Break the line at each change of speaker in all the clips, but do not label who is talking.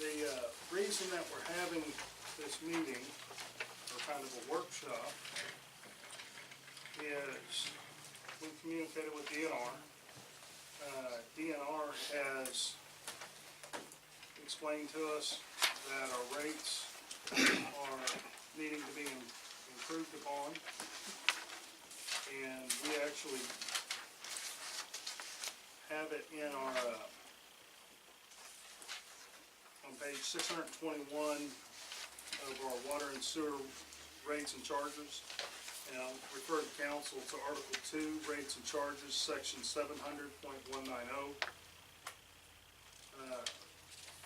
The reason that we're having this meeting, or kind of a workshop, is we communicated with DNR. DNR has explained to us that our rates are needing to be improved upon, and we actually have it in our on page 621 of our water and sewer rates and charges. And I'll refer the council to Article 2, Rates and Charges, Section 700.190.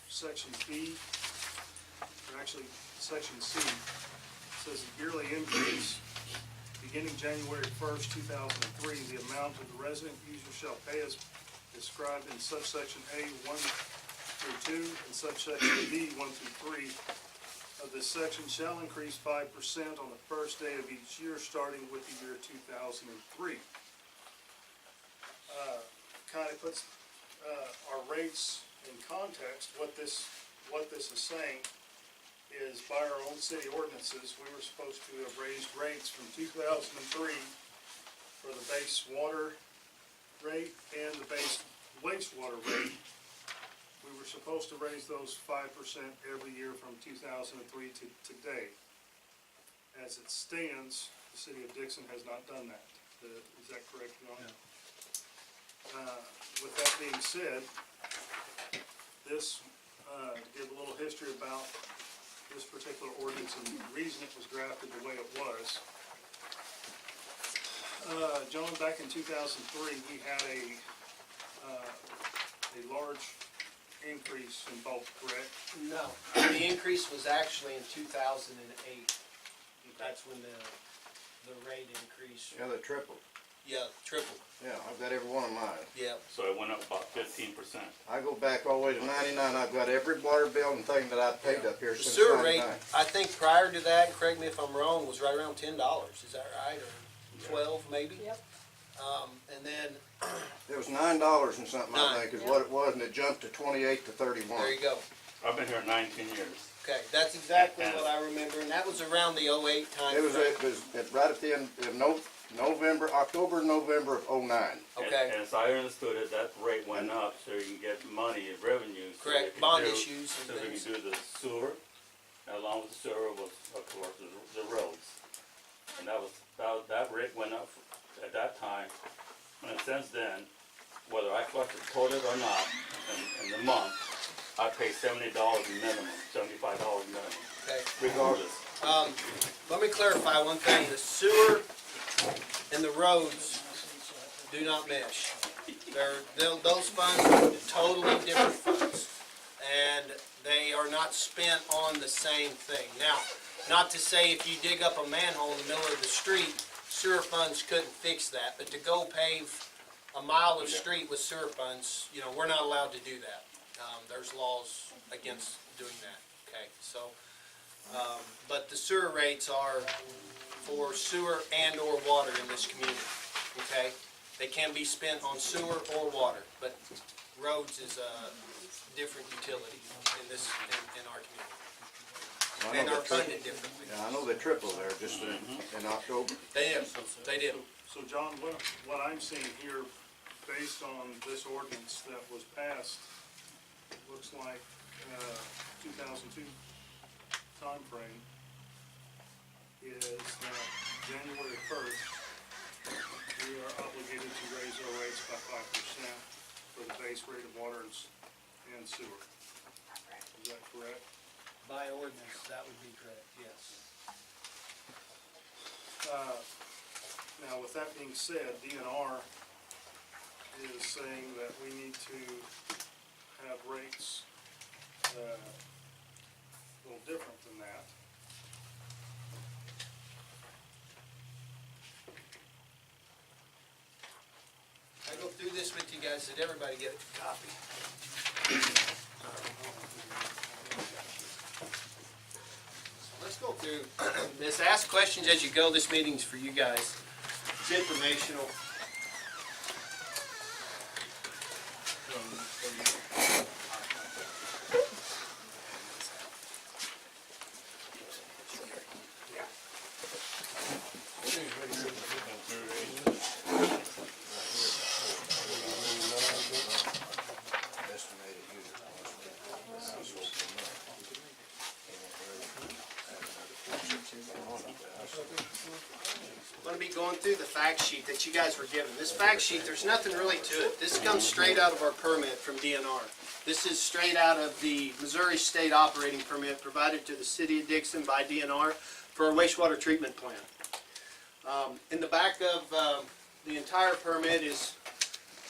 Section B, or actually Section C, says a yearly increase beginning January 1st, 2003. The amount of the resident user shall pay as described in subsection A 1 through 2 and subsection B 1 through 3 of this section shall increase 5% on the first day of each year, starting with the year 2003. Kind of puts our rates in context. What this is saying is, by our own city ordinances, we were supposed to have raised rates from 2003 for the base water rate and the base wastewater rate. We were supposed to raise those 5% every year from 2003 to today. As it stands, the City of Dixon has not done that. Is that correct, John?
Yeah.
With that being said, this, to give a little history about this particular ordinance and the reason it was drafted the way it was. John, back in 2003, we had a large increase in bulk, correct?
No, the increase was actually in 2008. That's when the rate increased.
Yeah, they tripled.
Yeah, tripled.
Yeah, I've got every one of mine.
Yeah.
So it went up about 15%.
I go back all the way to '99. I've got every water bill and thing that I've paid up here
The
since
sewer
'99.
rate, I think prior to that, correct me if I'm wrong, was right around $10. Is that right? Or 12 maybe? Yep. And then
It was $9 and something, I
$9,
think, is what it was, and it jumped to 28 to 31.
there you go.
I've been here 19 years.
Okay, that's exactly what I remember, and that was around the 08 time.
It was right at the end of October, November of '09.
Okay.
And as I understood it, that rate went up so you can get money and revenue. So
Correct,
they could
bond
do-
issues and
So we
things.
can do the sewer, and along with the sewer was, of course, the roads. And that rate went up at that time. And since then, whether I collected it or not, in the month, I pay $70 minimum, $75 minimum,
Okay.
regardless.
Let me clarify one thing. The sewer and the roads do not mesh. Those funds are totally different funds, and they are not spent on the same thing. Now, not to say if you dig up a manhole in the middle of the street, sewer funds couldn't fix that, but to go pave a mile of street with sewer funds, you know, we're not allowed to do that. There's laws against doing that, okay? So, but the sewer rates are for sewer and or water in this community, okay? They can be spent on sewer or water, but roads is a different utility in our community. And are funded differently.
Yeah, I know they tripled there just in October.
They did, they did.
So John, what I'm seeing here, based on this ordinance that was passed, looks like 2002 timeframe, is that January 1st, we are obligated to raise our rates by 5% for the base rate of water and sewer. Is that correct?
By ordinance, that would be correct, yes.
Now, with that being said, DNR is saying that we need to have rates a little different than that.
I go through this with you guys. Did everybody get a copy? Let's go through this. Ask questions as you go. This meeting's for you guys. It's informational. I'm going to be going through the fact sheet that you guys were given. This fact sheet, there's nothing really to it. This comes straight out of our permit from DNR. This is straight out of the Missouri State Operating Permit provided to the City of Dixon by DNR for a wastewater treatment plant. In the back of the entire permit is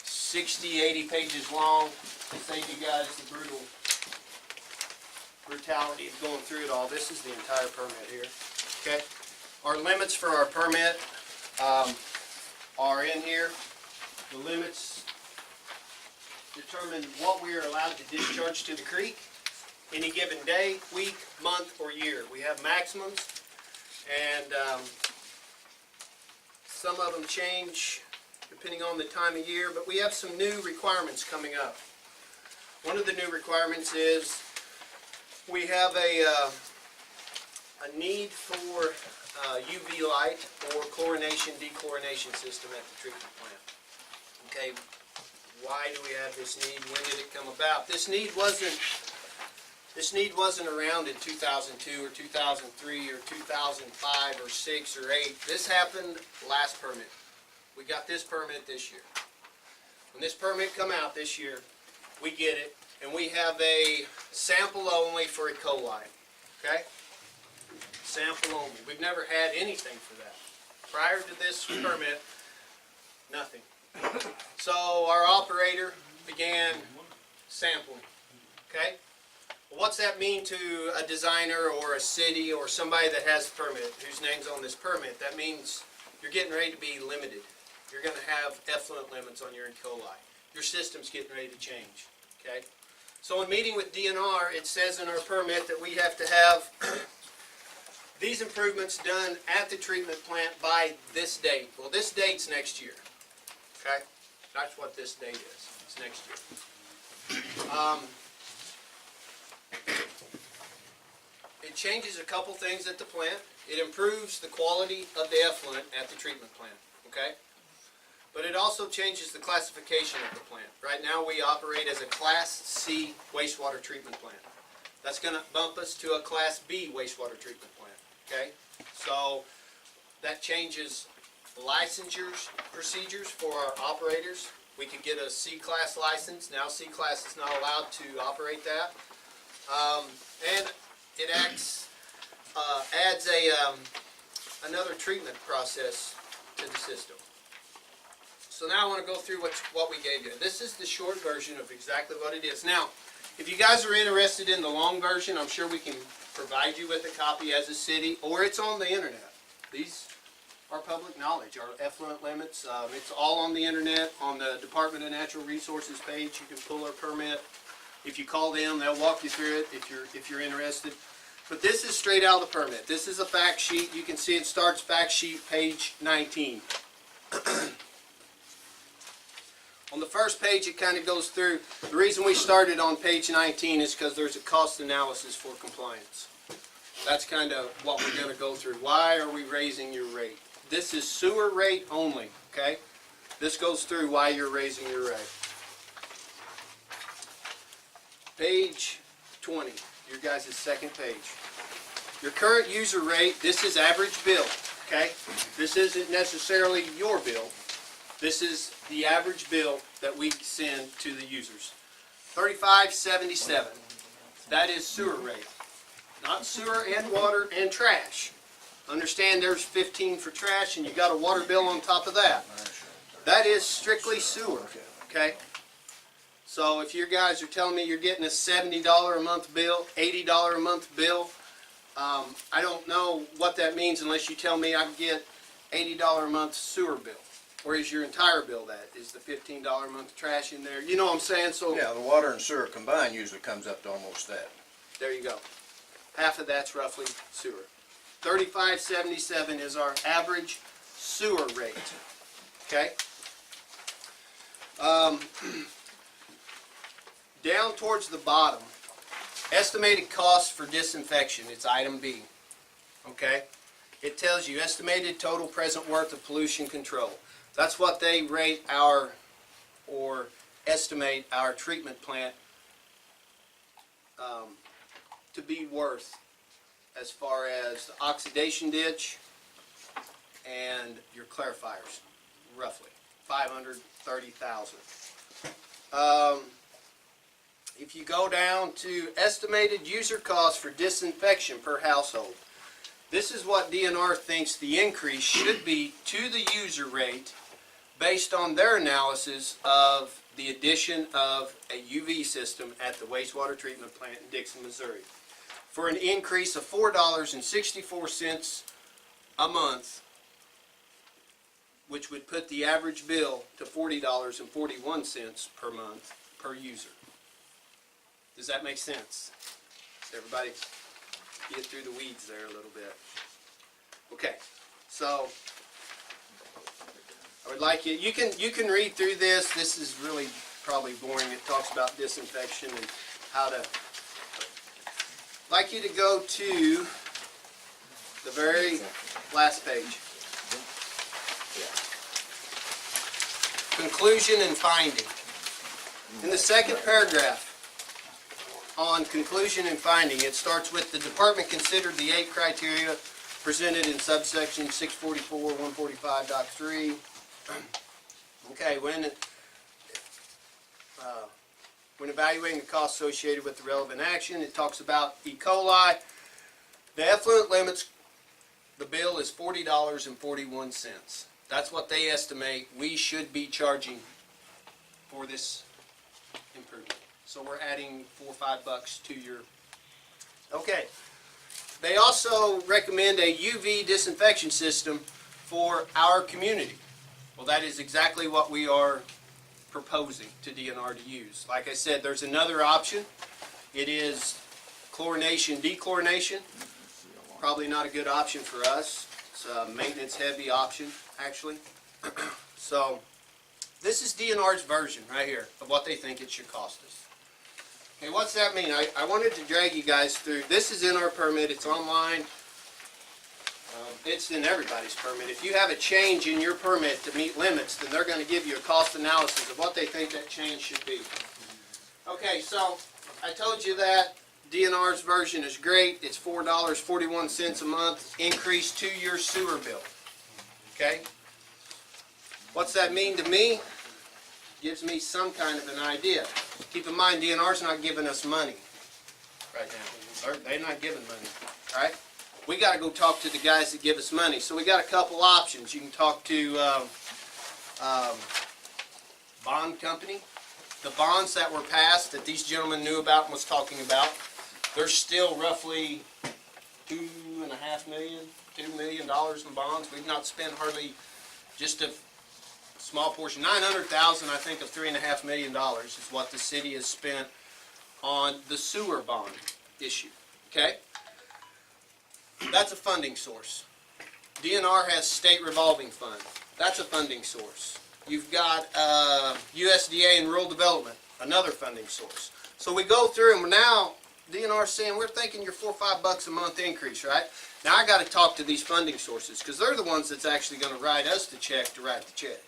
60, 80 pages long to save you guys the brutality of going through it all. This is the entire permit here. Okay. Our limits for our permit are in here. The limits determine what we are allowed to discharge to the creek any given day, week, month, or year. We have maximums, and some of them change depending on the time of year, but we have some new requirements coming up. One of the new requirements is we have a need for UV light or chlorination, dechlorination system at the treatment plant. Okay, why do we have this need? When did it come about? This need wasn't around in 2002 or 2003 or 2005 or 6 or 8. This happened last permit. We got this permit this year. When this permit come out this year, we get it, and we have a sample only for E. coli. Okay? Sample only. We've never had anything for that. Prior to this permit, nothing. So our operator began sampling. Okay? Well, what's that mean to a designer or a city or somebody that has a permit, whose name's on this permit? That means you're getting ready to be limited. You're going to have effluent limits on your E. coli. Your system's getting ready to change. Okay? So in meeting with DNR, it says in our permit that we have to have these improvements done at the treatment plant by this date. Well, this date's next year. Okay? That's what this date is. It's next year. It changes a couple things at the plant. It improves the quality of the effluent at the treatment plant. Okay? But it also changes the classification of the plant. Right now we operate as a Class C wastewater treatment plant. That's going to bump us to a Class B wastewater treatment plant. Okay? So that changes licensure procedures for our operators. We could get a C-class license. Now C-class is not allowed to operate that. And it adds another treatment process to the system. So now I want to go through what we gave you. This is the short version of exactly what it is. Now, if you guys are interested in the long version, I'm sure we can provide you with a copy as a city, or it's on the internet. These are public knowledge, our effluent limits. It's all on the internet, on the Department of Natural Resources page. You can pull our permit. If you call them, they'll walk you through it if you're interested. But this is straight out of the permit. This is a fact sheet. You can see it starts fact sheet page 19. On the first page, it kind of goes through. The reason we started on page 19 is because there's a cost analysis for compliance. That's kind of what we're going to go through. Why are we raising your rate? This is sewer rate only, okay? This goes through why you're raising your rate. Page 20, your guys' second page. Your current user rate, this is average bill, okay? This isn't necessarily your bill. This is the average bill that we send to the users. $35.77. That is sewer rate. Not sewer and water and trash. Understand there's 15 for trash and you got a water bill on top of that. That is strictly sewer. Okay? So if you guys are telling me you're getting a $70 a month bill, $80 a month bill, I don't know what that means unless you tell me I get $80 a month sewer bill. Or is your entire bill that? Is the $15 a month trash in there? You know what I'm saying? So
Yeah, the water and sewer combined usually comes up to almost that.
there you go. Half of that's roughly sewer. $35.77 is our average sewer rate. Okay? Down towards the bottom, estimated cost for disinfection. It's item B. Okay? it tells you estimated total present worth of pollution control. That's what they rate our, or estimate our treatment plant to be worth as far as the oxidation ditch and your clarifiers, roughly 530,000. If you go down to estimated user cost for disinfection per household, this is what DNR thinks the increase should be to the user rate based on their analysis of the addition of a UV system at the wastewater treatment plant in Dixon, Missouri, for an increase of $4.64 a month, which would put the average bill to $40.41 per month per user. Does that make sense? Does everybody get through the weeds there a little bit? Okay, so I would like you can read through this. This is really probably boring. It talks about disinfection and how to. I'd like you to go to the very last page. Conclusion and finding. In the second paragraph on conclusion and finding, it starts with the department considered the 8 criteria presented in subsection 644 145.3. Okay, when evaluating the cost associated with the relevant action, it talks about E. coli. The effluent limits, the bill is $40.41. That's what they estimate we should be charging for this improvement. So we're adding $4 or $5 to your. Okay. They also recommend a UV disinfection system for our community. Well, that is exactly what we are proposing to DNR to use. Like I said, there's another option. It is chlorination, dechlorination. Probably not a good option for us. It's a maintenance-heavy option, actually. So this is DNR's version right here of what they think it should cost us. Okay, what's that mean? I wanted to drag you guys through. This is in our permit. It's online. It's in everybody's permit. If you have a change in your permit to meet limits, then they're going to give you a cost analysis of what they think that change should be. Okay, so I told you that DNR's version is great. It's $4.41 a month increase to your sewer bill. Okay? What's that mean to me? Gives me some kind of an idea. Keep in mind, DNR's not giving us money right now. They're not giving money. All right? We got to go talk to the guys that give us money. So we got a couple options. You can talk to bond company. The bonds that were passed that these gentlemen knew about and was talking about, there's still roughly $2.5 million, $2 million in bonds. We've not spent hardly just a small portion, $900,000, I think, of $3.5 million is what the city has spent on the sewer bond issue. Okay? That's a funding source. DNR has state revolving fund. That's a funding source. You've got USDA and rural development, another funding source. So we go through and now DNR saying we're thinking your $4 or $5 a month increase, right? Now I got to talk to these funding sources because they're the ones that's actually going to write us the check to write the check.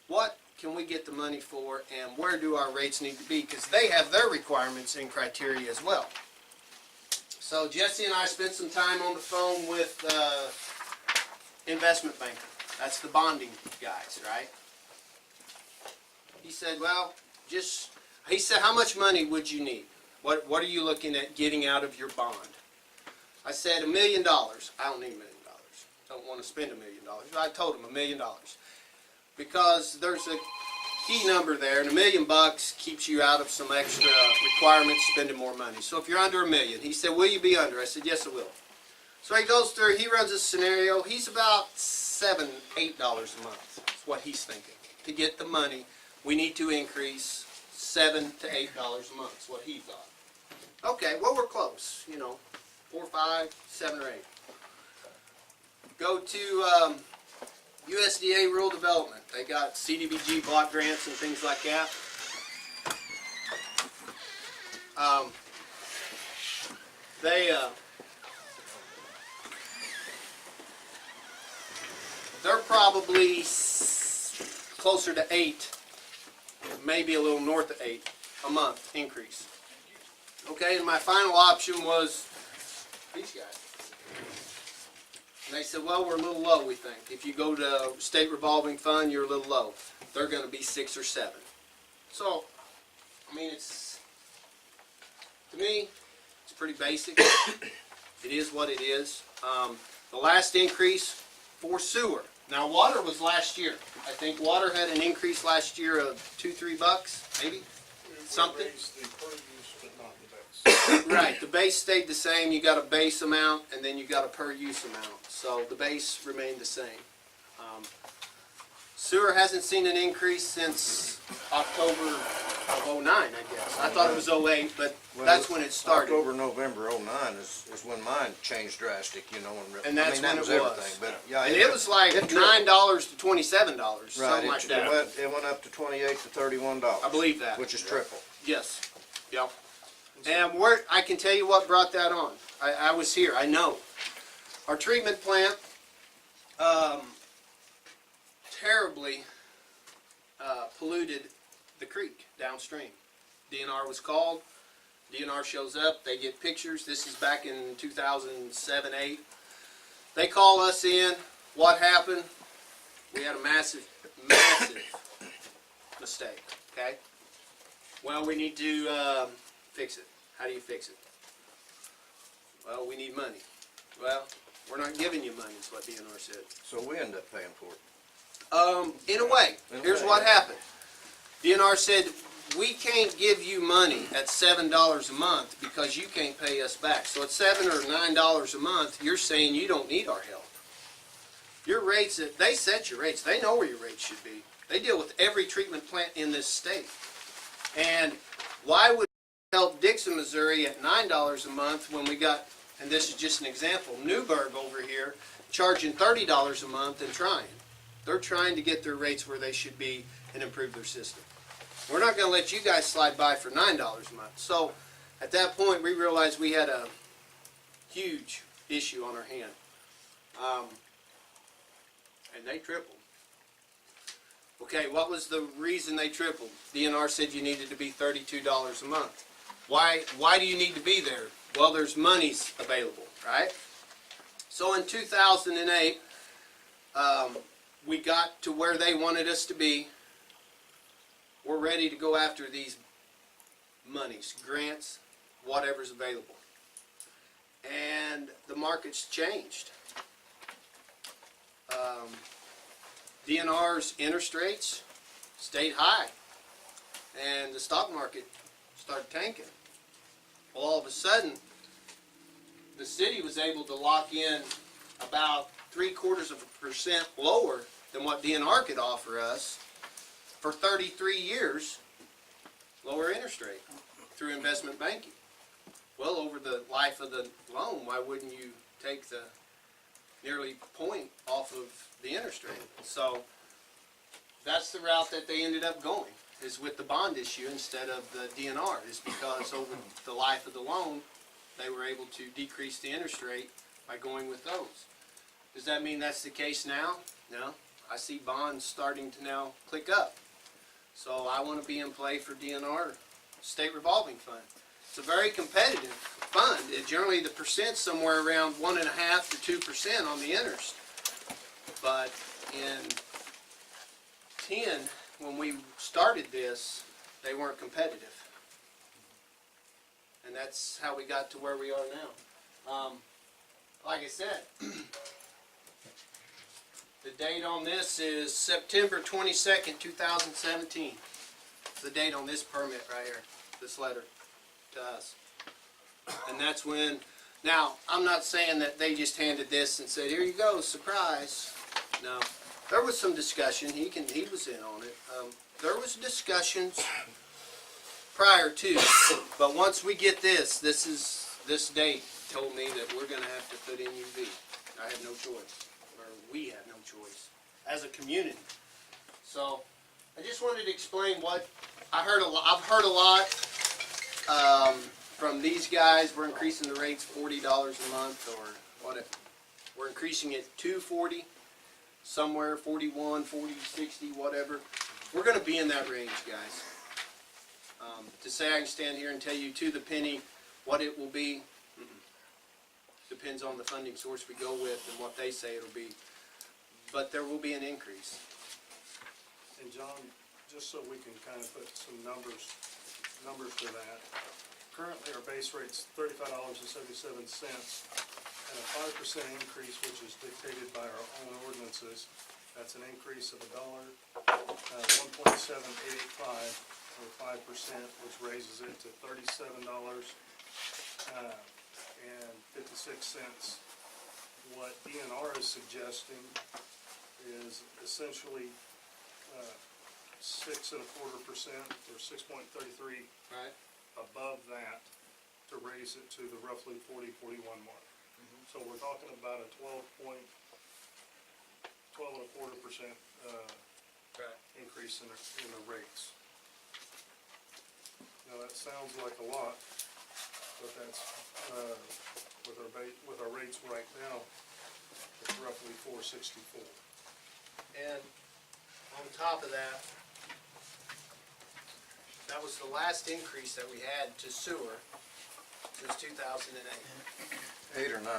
What can we get the money for and where do our rates need to be? Because they have their requirements and criteria as well. So Jesse and I spent some time on the phone with investment banker. That's the bonding guys, right? He said, well, he said, how much money would you need? What are you looking at getting out of your bond? I said, $1 million. I don't need $1 million. Don't want to spend $1 million. I told him $1 million. Because there's a key number there, and $1 million keeps you out of some extra requirements, spending more money. So if you're under $1 million, he said, will you be under? I said, yes, I will. So he goes through, he runs a scenario. He's about $7, $8 a month. That's what he's thinking. To get the money, we need to increase $7 to $8 a month. That's what he thought. Okay, well, we're close. You know, 4, 5, 7, or 8. Go to USDA Rural Development. They got CDBG block grants and things like that. they're probably closer to 8, maybe a little north of 8 a month increase. Okay, and my final option was these guys. And they said, well, we're a little low, we think. If you go to state revolving fund, you're a little low. They're going to be 6 or 7. So, I mean, to me, it's pretty basic. It is what it is. The last increase for sewer. Now, water was last year. I think water had an increase last year of $2-3, maybe? Something.
We raised the per use, but not the base.
Right, the base stayed the same. You got a base amount, and then you got a per use amount. So the base remained the same. Sewer hasn't seen an increase since October of '09, I guess. I thought it was '08, but that's when it started.
October, November '09 is when mine changed drastic, you know.
And that's when it was.
Everything, but yeah,
And it was like $9 to $27, something like that.
It went up to $28 to $31.
I believe that.
Which is triple.
Yes. Yep. And I can tell you what brought that on. I was here. I know. Our treatment plant terribly polluted the creek downstream. DNR was called. DNR shows up. They get pictures. This is back in 2007-8. They call us in. What happened? We had a massive mistake. Okay. Well, we need to fix it. How do you fix it? Well, we need money. Well, we're not giving you money, is what DNR said.
So we end up paying for it.
In a way. Here's what happened. DNR said, we can't give you money at $7 a month because you can't pay us back. So at $7 or $9 a month, you're saying you don't need our help. Your rates, they set your rates. They know where your rates should be. They deal with every treatment plant in this state. And why would we help Dixon, Missouri at $9 a month when we got, and this is just an example, Newburgh over here charging $30 a month and trying. They're trying to get their rates where they should be and improve their system. We're not going to let you guys slide by for $9 a month. So at that point, we realized we had a huge issue on our hand. And they tripled. Okay, what was the reason they tripled? DNR said you needed to be $32 a month. Why do you need to be there? Well, there's monies available, right? So in 2008, we got to where they wanted us to be. We're ready to go after these monies, grants, whatever's available. And the market's changed. DNR's interest rates stayed high, and the stock market started tanking. Well, all of a sudden, the city was able to lock in about 0.75% lower than what DNR could offer us for 33 years, lower interest rate through investment banking. Well, over the life of the loan, why wouldn't you take the nearly point off of the interest rate? So that's the route that they ended up going, is with the bond issue instead of the DNR, is because over the life of the loan, they were able to decrease the interest rate by going with those. Does that mean that's the case now? No. I see bonds starting to now click up. So I want to be in play for DNR State Revolving Fund. It's a very competitive fund. Generally the percent's somewhere around 1.5% to 2% on the interest. But in 10, when we started this, they weren't competitive. And that's how we got to where we are now. Like I said, the date on this is September 22nd, 2017. It's the date on this permit right here, this letter to us. And that's when, now, I'm not saying that they just handed this and said, here you go, surprise. No, there was some discussion. He was in on it. There was discussions prior to, but once we get this date told me that we're going to have to put in UV. I have no choice, or we have no choice as a community. So I just wanted to explain what I heard. I've heard a lot from these guys. We're increasing the rates $40 a month, or what? We're increasing it to $40. somewhere 41, 40, 60, whatever. We're gonna be in that range, guys. To say I can stand here and tell you to the penny what it will be, depends on the funding source we go with and what they say it'll be. But there will be an increase.
And John, just so we can kind of put some numbers to that. Currently, our base rate's $35.77, and a 5% increase, which is dictated by our own ordinances. That's an increase of $1.7885, or 5%, which raises it to $37.56. What DNR is suggesting is essentially 6.25%, or 6.33
Right.
above that, to raise it to the roughly 41 mark. So we're talking about a 12.25%
Right.
increase in the rates. Now, that sounds like a lot, but that's, with our rates right now, it's roughly $4.64.
And on top of that, that was the last increase that we had to sewer since 2008.
8 or 9.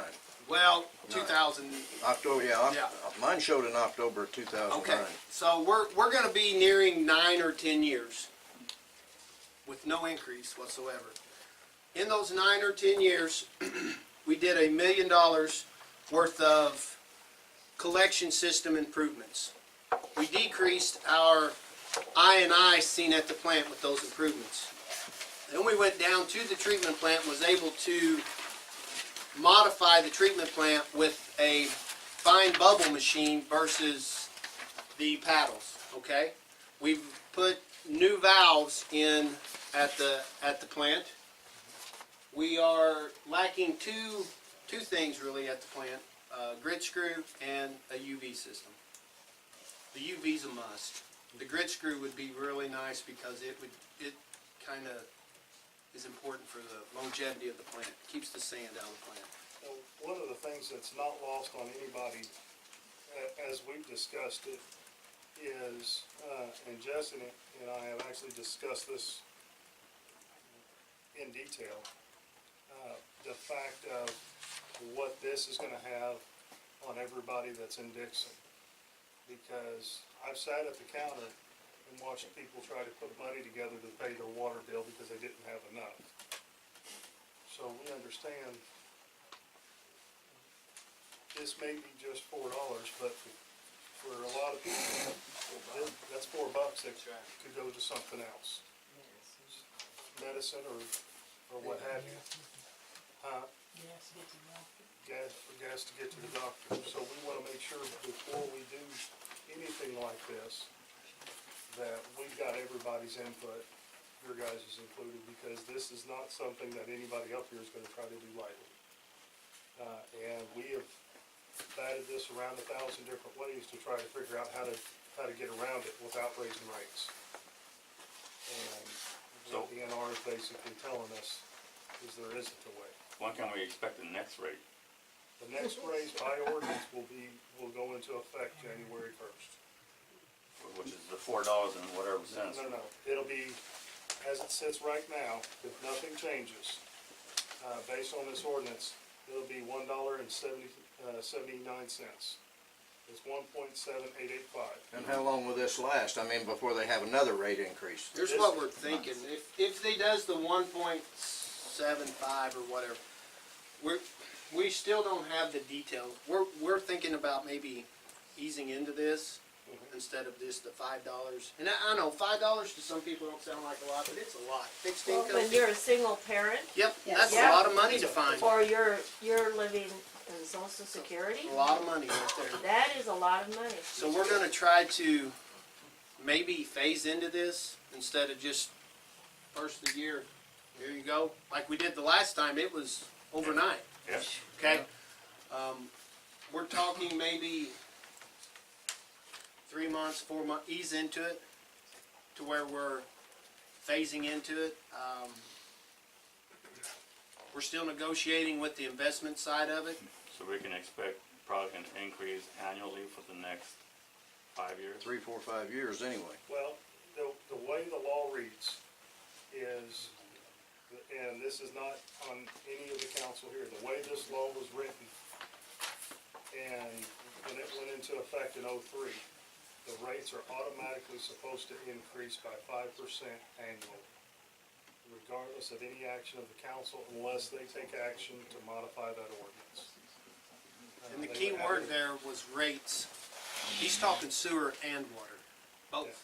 Well, 2000.
October,
Yeah.
Mine showed in October of 2009.
Okay, so we're going to be nearing 9 or 10 years with no increase whatsoever. In those 9 or 10 years, we did $1 million worth of collection system improvements. We decreased our I&I seen at the plant with those improvements. Then we went down to the treatment plant and was able to modify the treatment plant with a fine bubble machine versus the paddles, okay? We've put new valves in at the plant. We are lacking two things really at the plant, grit screw and a UV system. The UV's a must. The grit screw would be really nice because it kind of is important for the longevity of the plant. Keeps the sand out of the plant.
Well, one of the things that's not lost on anybody, as we've discussed it, is, and Jess and I have actually discussed this in detail, the fact of what this is gonna have on everybody that's in Dixon. Because I've sat at the counter and watched people try to put money together to pay their water bill because they didn't have enough. So we understand this may be just $4, but for a lot of people, that's $4 that could go to something else. Medicine or what have you. Gas to get to the doctor. So we want to make sure before we do anything like this, that we've got everybody's input, your guys is included, because this is not something that anybody up here is going to try to do lightly. And we have batted this around 1,000 different ways to try to figure out how to get around it without raising rates. And what the NR is basically telling us is there isn't a way.
When can we expect the next rate?
The next raise by ordinance will go into effect January 1st.
Which is the $4 and whatever cents.
No, it'll be, as it sits right now, if nothing changes, based on this ordinance, it'll be $1.79. It's 1.7885.
And how long will this last? I mean, before they have another rate increase?
Here's what we're thinking. If they does the 1.75 or whatever, we still don't have the details. We're thinking about maybe easing into this instead of just the $5. And I know $5 to some people don't sound like a lot, but it's a lot. Fixed
Well,
income.
when you're a single parent,
Yep,
Yes.
that's
Yeah.
a lot of money to find.
or you're living in Social Security,
A lot of money right there.
that is a lot of money.
So we're gonna try to maybe phase into this instead of just first of the year, here you go. Like we did the last time, it was overnight,
Yes.
okay? We're talking maybe 3 months, 4 months, ease into it to where we're phasing into it. We're still negotiating with the investment side of it.
So we can expect probably gonna increase annually for the next 5 years.
3, 4, 5 years anyway.
Well, the way the law reads is, and this is not on any of the council here, the way this law was written, and when it went into effect in '03, the rates are automatically supposed to increase by 5% annually, regardless of any action of the council, unless they take action to modify that ordinance.
And the
They
key
would have
word
it-
there was rates. He's talking sewer and water, both.
Yeah.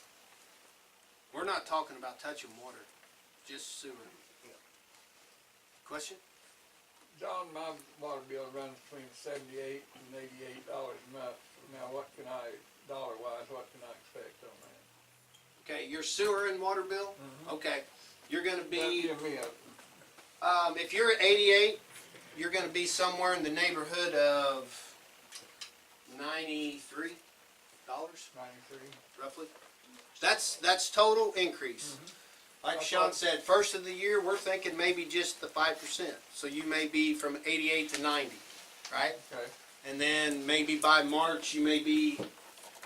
We're not talking about touching water, just sewer.
Yeah.
Question?
John, my water bill runs between $78 and $88 a month. Now, dollar-wise, what can I expect on that?
Okay, your sewer and water bill? Okay, you're gonna be,
Give me a,
if you're at 88, you're gonna be somewhere in the neighborhood of $93,
93.
roughly. That's total increase. Like Sean said, first of the year, we're thinking maybe just the 5%. So you may be from 88 to 90, right?
Okay.
And then maybe by March, you may be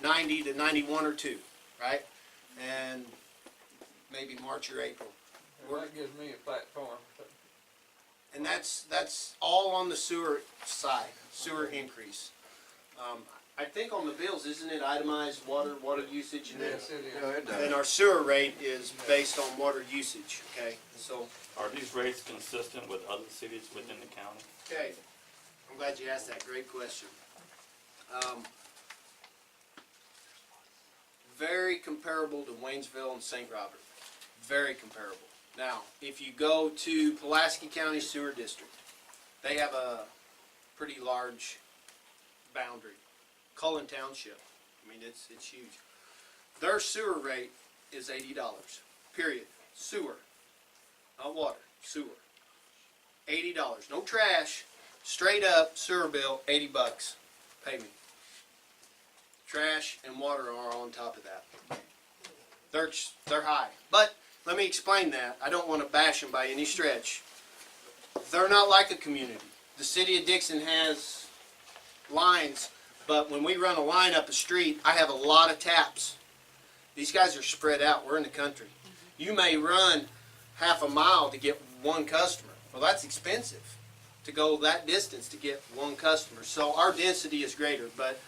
90 to 91 or 2, right? And maybe March or April.
Well, that gives me a platform.
And that's all on the sewer side, sewer increase. I think on the bills, isn't it itemized water usage? And then,
Yes, it
Yeah,
is.
it
and
does.
our sewer rate is based on water usage, okay? So,
Are these rates consistent with other cities within the county?
okay, I'm glad you asked that, great question. Very comparable to Waynesville and St. Robert, very comparable. Now, if you go to Pulaski County Sewer District, they have a pretty large boundary. Cullen Township, I mean, it's huge. Their sewer rate is $80, period. Sewer, not water, sewer. $80, no trash, straight up sewer bill, $80, pay me. Trash and water are on top of that. They're high, but let me explain that. I don't want to bash them by any stretch. They're not like a community. The City of Dixon has lines, but when we run a line up a street, I have a lot of taps. These guys are spread out. We're in the country. You may run half a mile to get one customer. Well, that's expensive to go that distance to get one customer. So our density is greater. But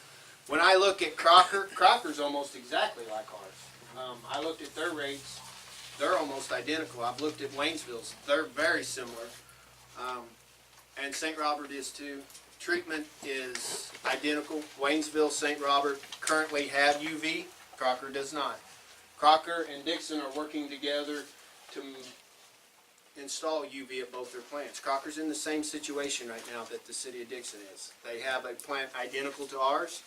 when I look at Crocker's almost exactly like ours. I looked at their rates. They're almost identical. I've looked at Waynesville's. They're very similar. And St. Robert is too. Treatment is identical. Waynesville, St. Robert currently have UV. Crocker does not. Crocker and Dixon are working together to install UV at both their plants. Crocker's in the same situation right now that the City of Dixon is. They have a plant identical to ours,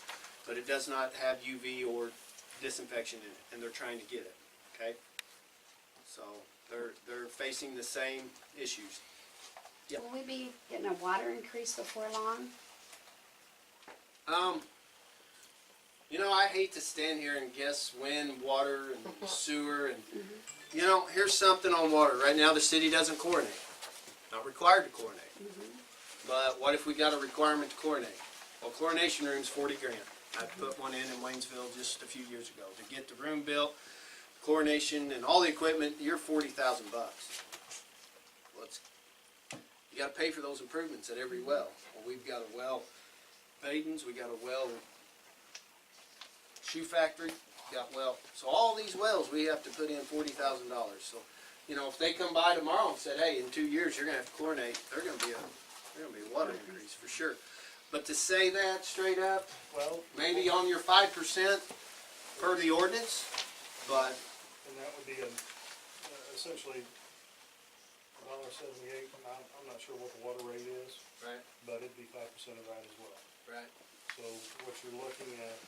but it does not have UV or disinfection in it, and they're trying to get it. Okay? So they're facing the same issues. Yep.
Will we be getting a water increase before long?
You know, I hate to stand here and guess when water and sewer and, you know, here's something on water. Right now, the city doesn't chlorinate. Not required to chlorinate. But what if we got a requirement to chlorinate? Well, chlorination room's 40 grand. I put one in Waynesville just a few years ago. To get the room built, chlorination and all the equipment, you're $40,000. Well, you gotta pay for those improvements at every well. Well, we've got a well, Baden's, we got a well, shoe factory, got well. So all these wells, we have to put in $40,000. So, you know, if they come by tomorrow and said, hey, in 2 years, you're gonna have to chlorinate, they're gonna be a water increase for sure. But to say that straight up,
Well,
maybe on your 5% per the ordinance, but
and that would be essentially $1.78. I'm not sure what the water rate is,
right,
but it'd be 5% of that as well.
right.
So what you're looking at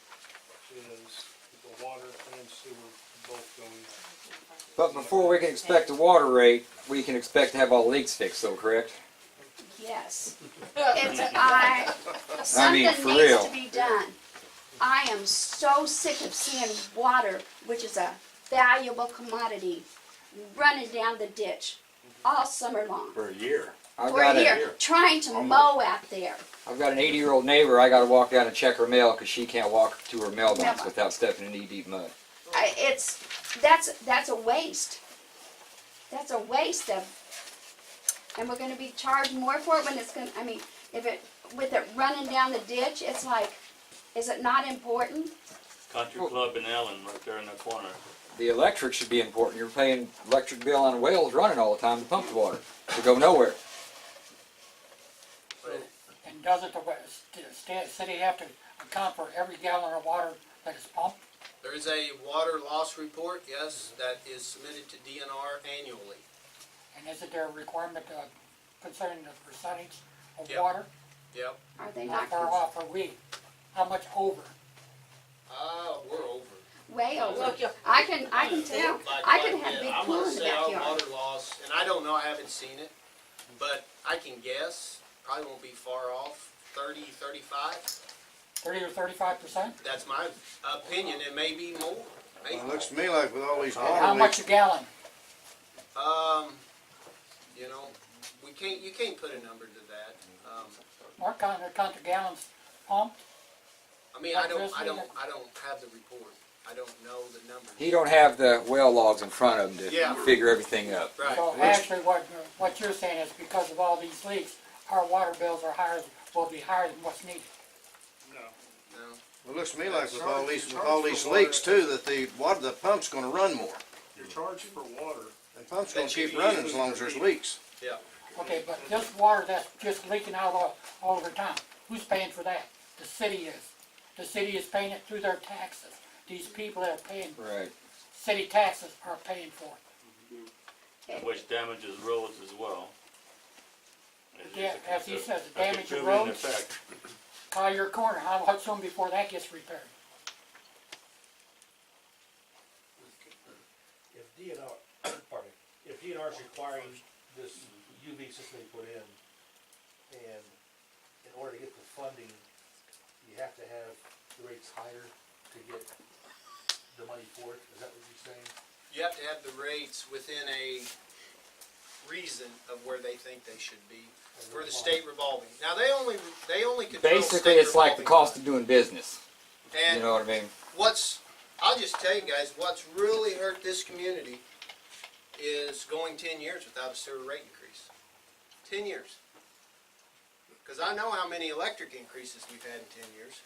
is the water and sewer both going up.
But before we can expect a water rate, we can expect to have all leaks fixed, though, correct?
Yes. Something
for
needs
real.
to be done. I am so sick of seeing water, which is a valuable commodity, running down the ditch all summer long.
For a year.
I've
For
got
a year, trying to mow out there.
I've got an 80-year-old neighbor. I got to walk down and check her mail because she can't walk to her mailbox
Mailbox.
without stepping in knee-deep mud.
That's a waste. That's a waste of, and we're gonna be charged more for it when it's gonna, I mean, if it, with it running down the ditch, it's like, is it not important?
Country Club in Ellen, right there in the corner.
The electric should be important. You're paying electric bill on wells running all the time to pump the water to go nowhere.
And doesn't the city have to account for every gallon of water that is pumped?
There is a water loss report, yes, that is submitted to DNR annually.
And isn't there a requirement concerning the percentage of
Yep.
water?
Yep.
Are they
How
not
far off are we? How much over?
We're over.
way over?
Look, you-
I can tell. I could have big
I'm
pool
gonna
in the
say our
backyard.
water loss, and I don't know, I haven't seen it, but I can guess, probably won't be far off, 30, 35.
30 or 35%?
That's my opinion, it may be more. Maybe.
It looks to me like with all these
How
water
much
leaks,
a gallon?
You know, you can't put a number to that.
What kind of gallons pumped?
I mean, I don't have the report. I don't know the numbers.
He don't have the well logs in front of him to
Yeah.
figure everything up.
Right.
So actually what you're saying is because of all these leaks, our water bills are will be higher than what's needed.
No.
No.
it looks to me like with
Charge-
all these,
charge
with all
for
these
water.
leaks too, that the pump's gonna run more.
You're charged for water.
The pump's
That
gonna
should
keep
be
running
used
as long as
for
there's
heating.
leaks.
Yeah.
Okay, but this water that's just leaking out all over town, who's paying for that? The city is. The city is paying it through their taxes. These people that are paying
Right.
city taxes are paying for it.
Which damages roads as well.
Yeah, as he says,
A
damage of
contributing
roads.
effect.
Collier Corner, how much soon before that gets repaired?
If DNR, pardon me, if DNR is requiring this UV system to be put in, and in order to get the funding, you have to have the rates higher to get the money for it, is that what you're saying?
You have to have the rates within a reason of where they think they should be for the state revolving. Now, they only control
Basically,
state
it's like the
revolving
cost
fund.
of doing business.
And
You know what I mean?
I'll just tell you guys, what's really hurt this community is going 10 years without a sewer rate increase. 10 years. Because I know how many electric increases we've had in 10 years.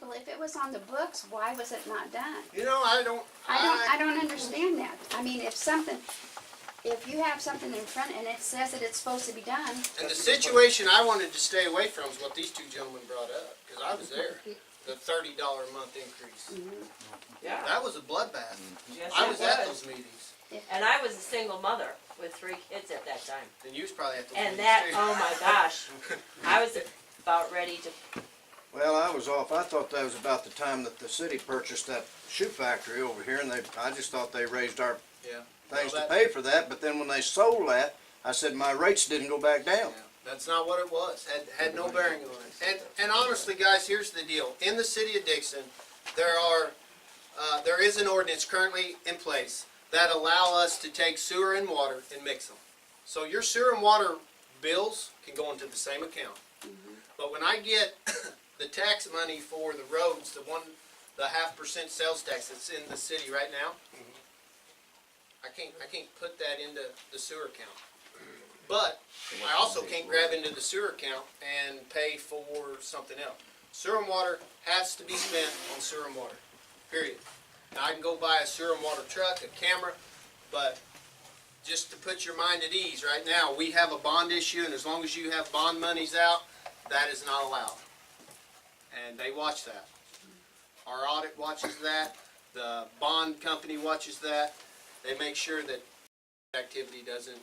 Well, if it was on the books, why was it not done?
You know, I
don't understand that. I mean, if you have something in front and it says that it's supposed to be done,
and the situation I wanted to stay away from is what these two gentlemen brought up, because I was there. The $30 a month increase.
Yeah.
That was a bloodbath.
Yes,
I
it
was at those meetings.
And I was a single mother with 3 kids at that time.
And you was probably at those
And
meetings
that,
too.
oh my gosh, I was about ready to,
Well, I was off. I thought that was about the time that the city purchased that shoe factory over here, and I just thought they raised our
Yeah.
things
Well,
to pay for that, but then when they sold that, I said my rates didn't go back down.
Yeah, that's not what it was. Had no bearing on it. And honestly, guys, here's the deal. In the city of Dixon, there is an ordinance currently in place that allow us to take sewer and water and mix them. So your sewer and water bills can go into the same account. But when I get the tax money for the roads, the 0.5% sales tax that's in the city right now, I can't put that into the sewer account. But I also can't grab into the sewer account and pay for something else. Sewer and water has to be spent on sewer and water, period. Now, I can go buy a sewer and water truck, a camera, but just to put your mind at ease, right now, we have a bond issue, and as long as you have bond monies out, that is not allowed. And they watch that. Our audit watches that. The bond company watches that. They make sure that activity doesn't,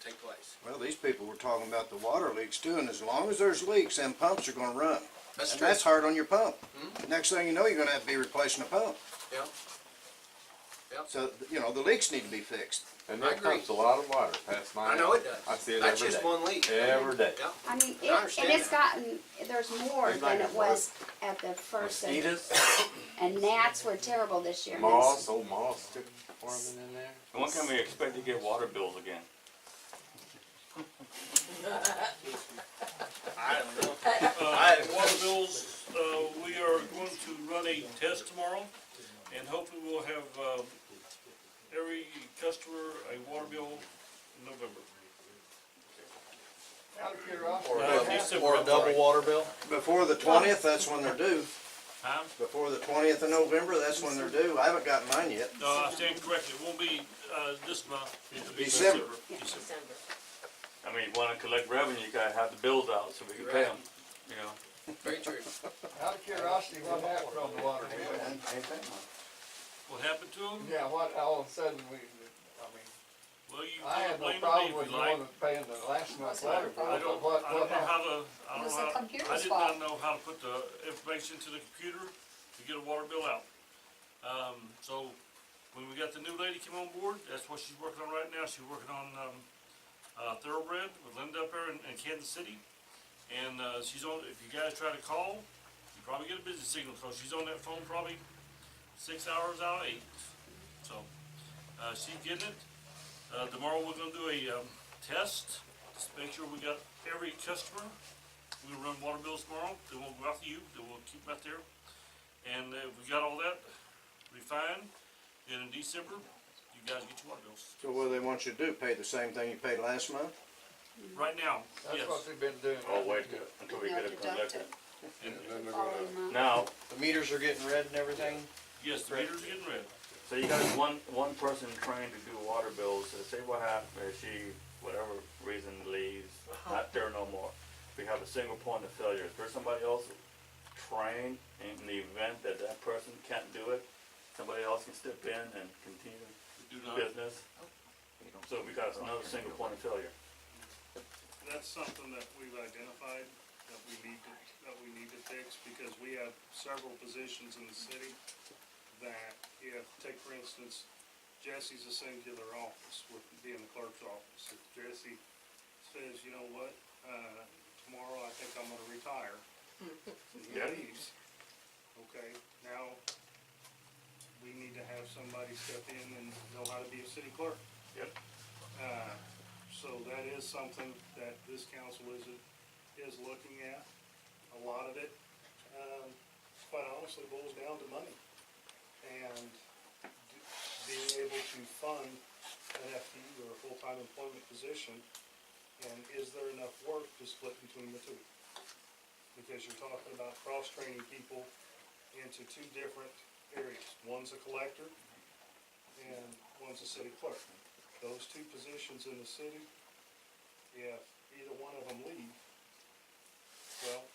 take place.
Well, these people were talking about the water leaks too, and as long as there's leaks, them pumps are gonna run.
That's
And
true.
that's hard on your pump. Next thing you know, you're gonna have to be replacing a pump.
Yeah. Yep.
So, the leaks need to be fixed.
And
I
that
agree.
pumps a lot of water past my
I
house.
know it does.
I see it
That's
every
just
day.
one leak.
Every day.
Yeah.
I mean,
I understand
and it's
that.
there's more
Seems
than
like
it was at the first.
Mosquitoes,
And gnats were terrible this year.
moss, old moss forming in there.
And when can we expect to get water bills again?
I don't know.
Water bills, we are going to run a test tomorrow, and hopefully we'll have, every customer a water bill in November.
Out of curiosity,
December.
Or a double water bill?
Before the 20th, that's when they're due.
Huh?
Before the 20th of November, that's when they're due. I haven't gotten mine yet.
No, I stand corrected, it won't be, this month, it'll be
December.
December.
December.
I mean, wanna collect revenue, you gotta have the bills out so we can pay them, you know?
Very true.
out of curiosity, what happened on the water bill?
What happened to them?
Yeah, what, all of a sudden we, I mean,
Well, you
I had
can
no
blame
problem
me
with
if
the
you like.
one that's paying the last month's water bill,
I don't,
but
I don't know
happened?
how to, I
It
don't
was
know
the
how,
computer's
I did
fault.
not know how to put the information into the computer to get a water bill out. So when we got the new lady came on board, that's what she's working on right now. She's working on, Thoroughbred with Linda up there in Kansas City. And, she's on, if you guys try to call, you probably get a busy signal, cause she's on that phone probably 6 hours out of 8. So, she's getting it. Tomorrow we're gonna do a, test, just to make sure we got every customer. We're gonna run water bills tomorrow, then we'll go out to you, then we'll keep them out there. And if we got all that refined, then in December, you guys get your water bills.
So what do they want you to do? Pay the same thing you paid last month?
Right now,
That's
yes.
what they've been doing.
Oh, wait until we get it collected.
Following month.
Now,
The meters are getting red and everything?
Yes, the meters are getting red.
so you got one person trained to do water bills, so say what happens if she, whatever reason, leaves, not there no more. We have a single point of failure. Is there somebody else trained in the event that that person can't do it? Somebody else can step in and continue
We do not.
business? So we got another single point of failure.
That's something that we've identified that we need to fix, because we have several positions in the city that, if, take for instance, Jesse's a singular office, with being the clerk's office. If Jesse says, you know what, tomorrow I think I'm gonna retire, and he
Yeah.
leaves, okay, now we need to have somebody step in and know how to be a city clerk.
Yep.
So that is something that this council is looking at. A lot of it, quite honestly, boils down to money. And being able to fund an FTE or a full-time employment position, and is there enough work to split between the two? Because you're talking about cross-training people into two different areas. One's a collector and one's a city clerk. Those two positions in the city, if either one of them leave, well,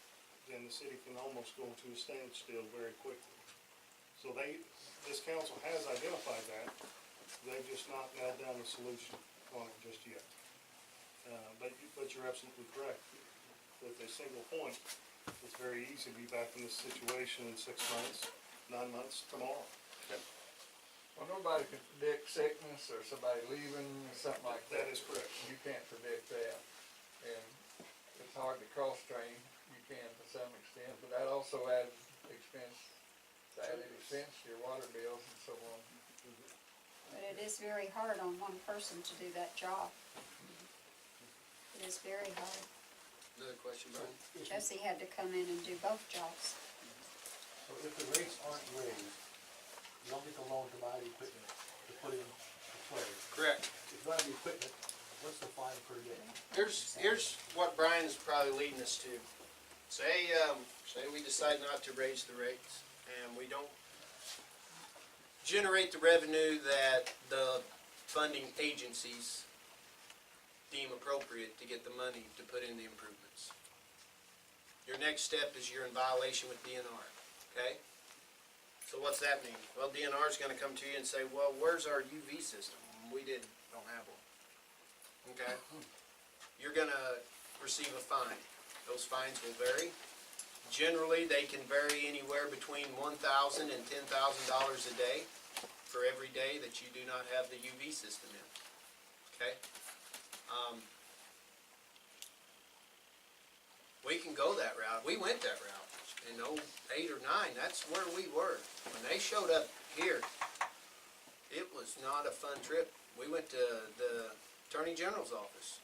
then the city can almost go into a standstill very quickly. So this council has identified that, they've just not nailed down the solution on it just yet. But you're absolutely correct. With a single point, it's very easy to be back in this situation in 6 months, 9 months, tomorrow.
Well, nobody can predict sickness or somebody leaving or something like that.
That is correct.
You can't predict that. And it's hard to cross-train, you can to some extent, but that also adds expense, to your water bills and so on.
But it is very hard on one person to do that job. It is very hard.
Another question, Brian?
Jesse had to come in and do both jobs.
So if the rates aren't raised, you don't get the loan to buy the equipment to put in the play.
Correct.
If you buy the equipment, what's the fine per day?
Here's what Brian's probably leading us to. Say we decide not to raise the rates, and we don't generate the revenue that the funding agencies deem appropriate to get the money to put in the improvements. Your next step is you're in violation with DNR, okay? So what's that mean? Well, DNR is gonna come to you and say, well, where's our UV system? We don't have one. Okay? You're gonna receive a fine. Those fines will vary. Generally, they can vary anywhere between $1,000 and $10,000 a day for every day that you do not have the UV system in. Okay? We can go that route. We went that route. In 08 or 09, that's where we were. When they showed up here, it was not a fun trip. We went to the Attorney General's office.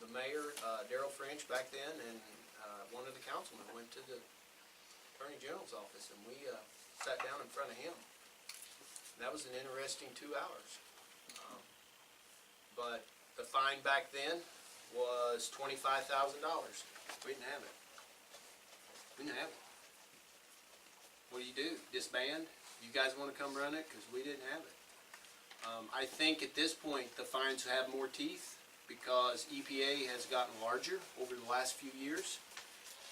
The mayor, Darrell French back then, and one of the councilmen went to the Attorney General's office, and we, sat down in front of him. And that was an interesting 2 hours. But the fine back then was $25,000. We didn't have it. We didn't have it. What do? Disband? You guys wanna come run it? Cause we didn't have it. I think at this point, the fines have more teeth because EPA has gotten larger over the last few years.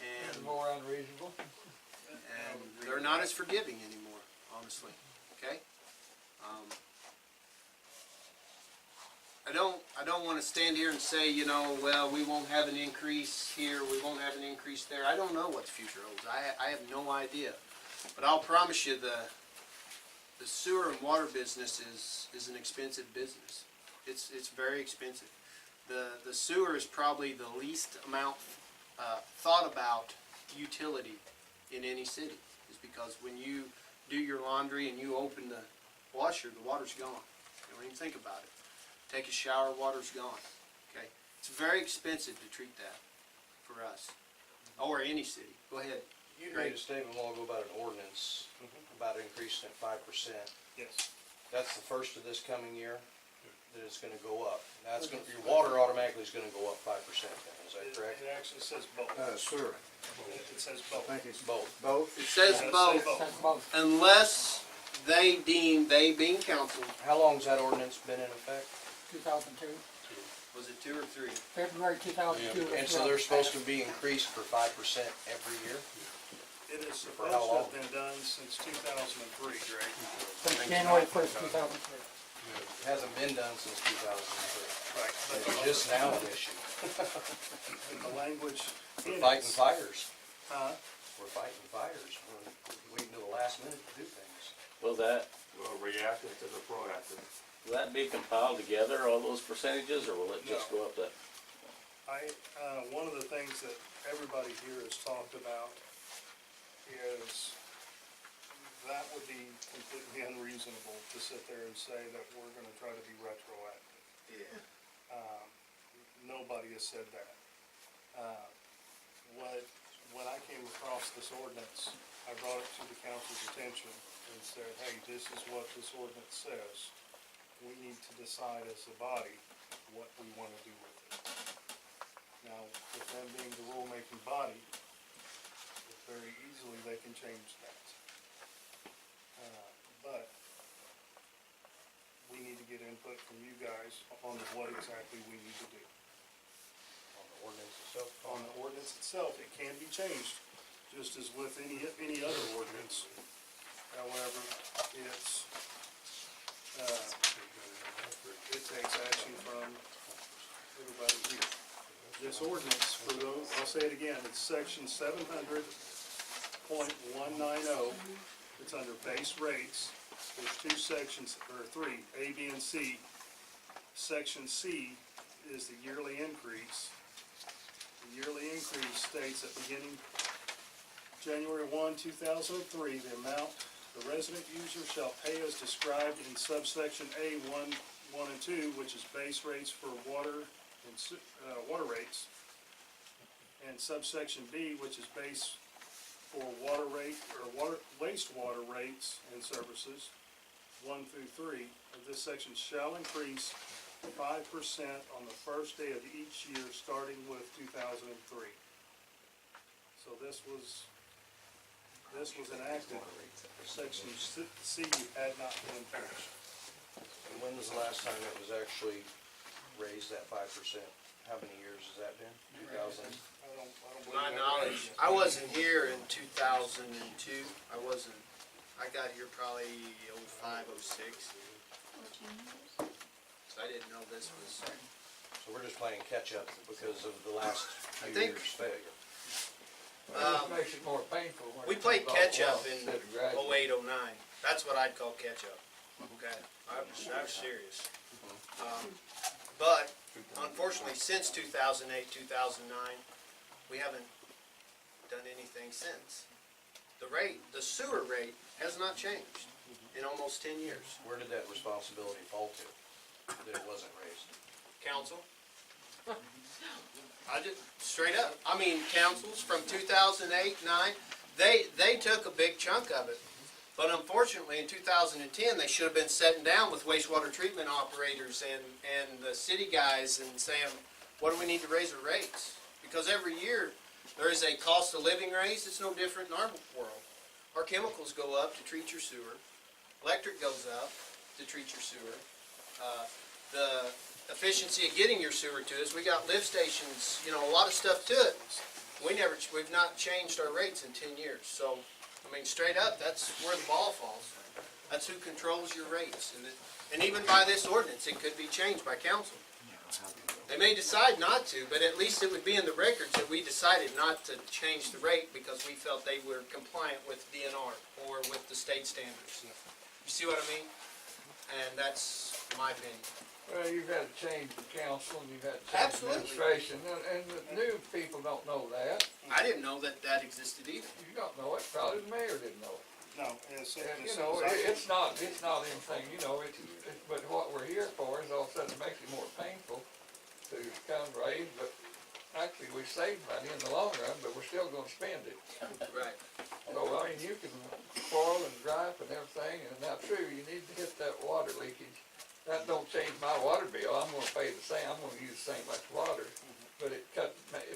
It's
And
more unreasonable.
they're not as forgiving anymore, honestly, okay? I don't wanna stand here and say, you know, well, we won't have an increase here, we won't have an increase there. I don't know what the future holds. I have no idea. But I'll promise you, the sewer and water business is an expensive business. It's very expensive. The sewer is probably the least amount, thought about utility in any city. Is because when you do your laundry and you open the washer, the water's gone. You don't even think about it. Take a shower, water's gone. Okay? It's very expensive to treat that for us. Or any city. Go ahead.
You made a statement a while ago about an ordinance, about increasing it 5%.
Yes.
That's the first of this coming year, that it's gonna go up. That's gonna, your water automatically is gonna go up 5% then, is that correct?
It actually says both.
Sewer.
It says both.
I think it's both. Both?
It says
It does say
both,
That's both.
unless they being council,
How long's that ordinance been in effect?
2002,
was it 2 or 3?
February 2002.
And so they're supposed to be increased for 5% every year?
It is
For
supposed
how
to
long?
have been done since 2003, Greg.
Since January 1st, 2003.
It hasn't been done since 2003.
Right.
It's just now an issue.
And the language
We're
in
fighting
it.
fires.
We're
Fighting fires. We're waiting till the last minute to do things.
Will that, reactive to the proactive, will that be compiled together, all those percentages, or will it just go up that?
One of the things that everybody here has talked about is that would be completely unreasonable to sit there and say that we're gonna try to be retroactive.
Yeah.
Nobody has said that. When I came across this ordinance, I brought it to the council's attention and said, hey, this is what this ordinance says. We need to decide as a body what we wanna do with it. Now, with them being the rulemaking body, very easily they can change that. But we need to get input from you guys on what exactly we need to do.
On the ordinance itself?
On the ordinance itself, it can be changed, just as with any other ordinance. However, it takes action from everybody here. This ordinance, for those, I'll say it again, it's section 700.190. It's under base rates. There's 2 sections, or 3, A, B, and C. Section C is the yearly increase. The yearly increase states that beginning January 1, 2003, the amount the resident user shall pay as described in subsection A 1, 1, and 2, which is base rates for water and water rates, and subsection B, which is base for water rate or wastewater rates and services, 1 through 3 of this section shall increase 5% on the first day of each year, starting with 2003. So this was enacted. Section C had not been finished.
And when was the last time it was actually raised that 5%? How many years has that been? 2000?
I don't
To my knowledge, I wasn't here in 2002. I got here probably 05, 06. So I didn't know this was.
So we're just playing catch up because of the last
I
few
think-
years' failure.
It makes it more painful when
We
it
played
comes off
catch up
well
in
instead of gradual.
08, 09. That's what I'd call catch up. Okay, I'm serious. But unfortunately, since 2008, 2009, we haven't done anything since. The sewer rate has not changed in almost 10 years.
Where did that responsibility fall to, that it wasn't raised?
Council, I just, straight up, I mean, councils from 2008, 9, they took a big chunk of it. But unfortunately, in 2010, they should have been sitting down with wastewater treatment operators and the city guys and saying, what do we need to raise our rates? Because every year, there is a cost of living raise. It's no different in our world. Our chemicals go up to treat your sewer. Electric goes up to treat your sewer. The efficiency of getting your sewer to us, we got lift stations, you know, a lot of stuff to it. We've not changed our rates in 10 years. So, I mean, straight up, that's where the ball falls. That's who controls your rates. And even by this ordinance, it could be changed by council. They may decide not to, but at least it would be in the records that we decided not to change the rate because we felt they were compliant with DNR or with the state standards. You see what I mean? And that's my opinion.
Well, you've had to change the council and you've had to change the
Absolutely.
administration, and the new people don't know that.
I didn't know that that existed either.
You don't know it, probably the mayor didn't know it.
No, and as soon
And,
as
you know,
I-
it's not anything, you know, but what we're here for is all of a sudden it makes it more painful to come raise, but actually we save money in the long run, but we're still gonna spend it.
Right.
So, I mean, you can spoil and gripe and everything, and now true, you need to hit that water leakage. That don't change my water bill, I'm gonna pay the same, I'm gonna use the same much water, but it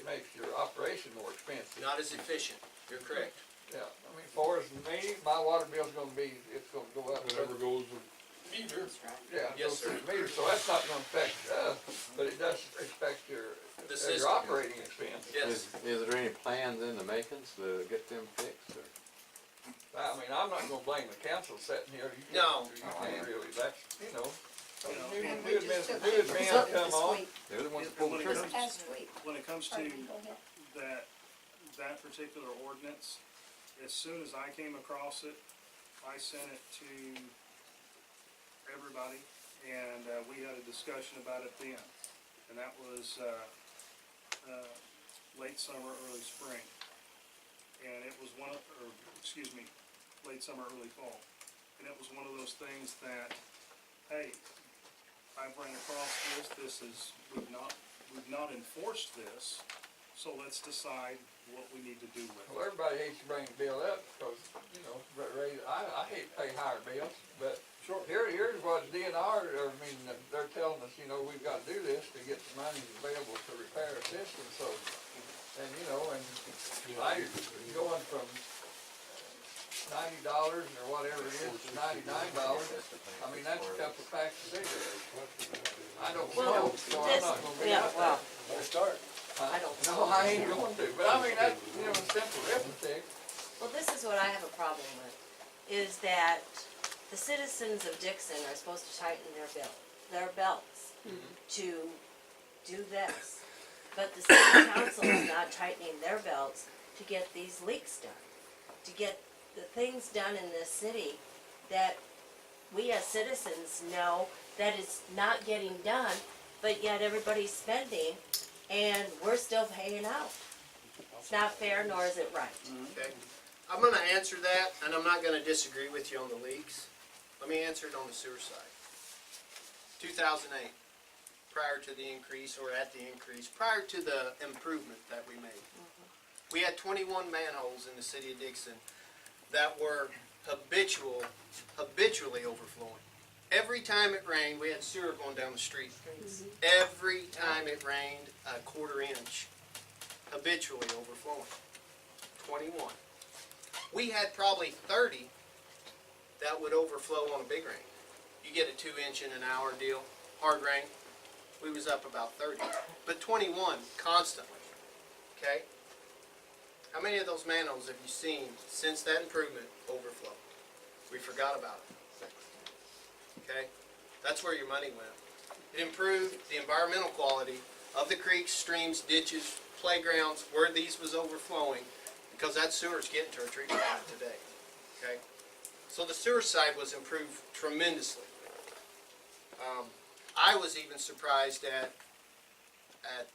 makes your operation more expensive.
Not as efficient. You're correct.
Yeah, I mean, for us and me, my water bill's gonna be, it's gonna go up.
Whatever goes with meter.
Yeah,
Yes,
goes through
sir.
the meter, so that's not gonna affect us, but it does affect your
system.
operating expense.
Yes.
Is there any plans in the makings to get them fixed, or?
I mean, I'm not gonna blame the council sitting here, you
No.
can't really, that's, you know.
You know,
New
and
admin come on.
They're the ones that pull the trigger.
when it comes to that particular ordinance, as soon as I came across it, I sent it to everybody, and we had a discussion about it then. And that was late summer, early spring. And it was late summer, early fall. And it was one of those things that, hey, I've run across we've not enforced this, so let's decide what we need to do with
Well,
it.
everybody hates to bring the bill up, because, you know, I hate to pay higher bills, but
Sure.
here's what DNR, they're telling us, you know, we've gotta do this to get the money available to repair a system, so, and, you know, and I, going from $90 or whatever it is to $99, I mean, that's a couple packs of cigarettes. I don't
Well,
smoke, so I'm not gonna be
yeah,
up
well,
there.
Let's start.
I don't
No, I ain't going to, but I mean, that's, you know, simple arithmetic.
well, this is what I have a problem with, is that the citizens of Dixon are supposed to tighten their belts to do this. But the city council is not tightening their belts to get these leaks done, to get the things done in this city that we as citizens know that it's not getting done, but yet everybody's spending and we're still paying out. It's not fair, nor is it right.
Okay. I'm gonna answer that, and I'm not gonna disagree with you on the leaks. Let me answer it on the sewer side. 2008, prior to the increase, or at the increase, prior to the improvement that we made. We had 21 manholes in the city of Dixon that were habitually overflowing. Every time it rained, we had sewer going down the street. Every time it rained, a quarter inch, habitually overflowing. 21. We had probably 30 that would overflow on a big rain. You get a 2 inch in an hour deal, hard rain, we was up about 30. But 21 constantly, okay? How many of those manholes have you seen since that improvement overflow? We forgot about it. Okay? That's where your money went. It improved the environmental quality of the creeks, streams, ditches, playgrounds, where these was overflowing, because that sewer's getting to our treatment plant today. Okay? So the sewer side was improved tremendously. I was even surprised at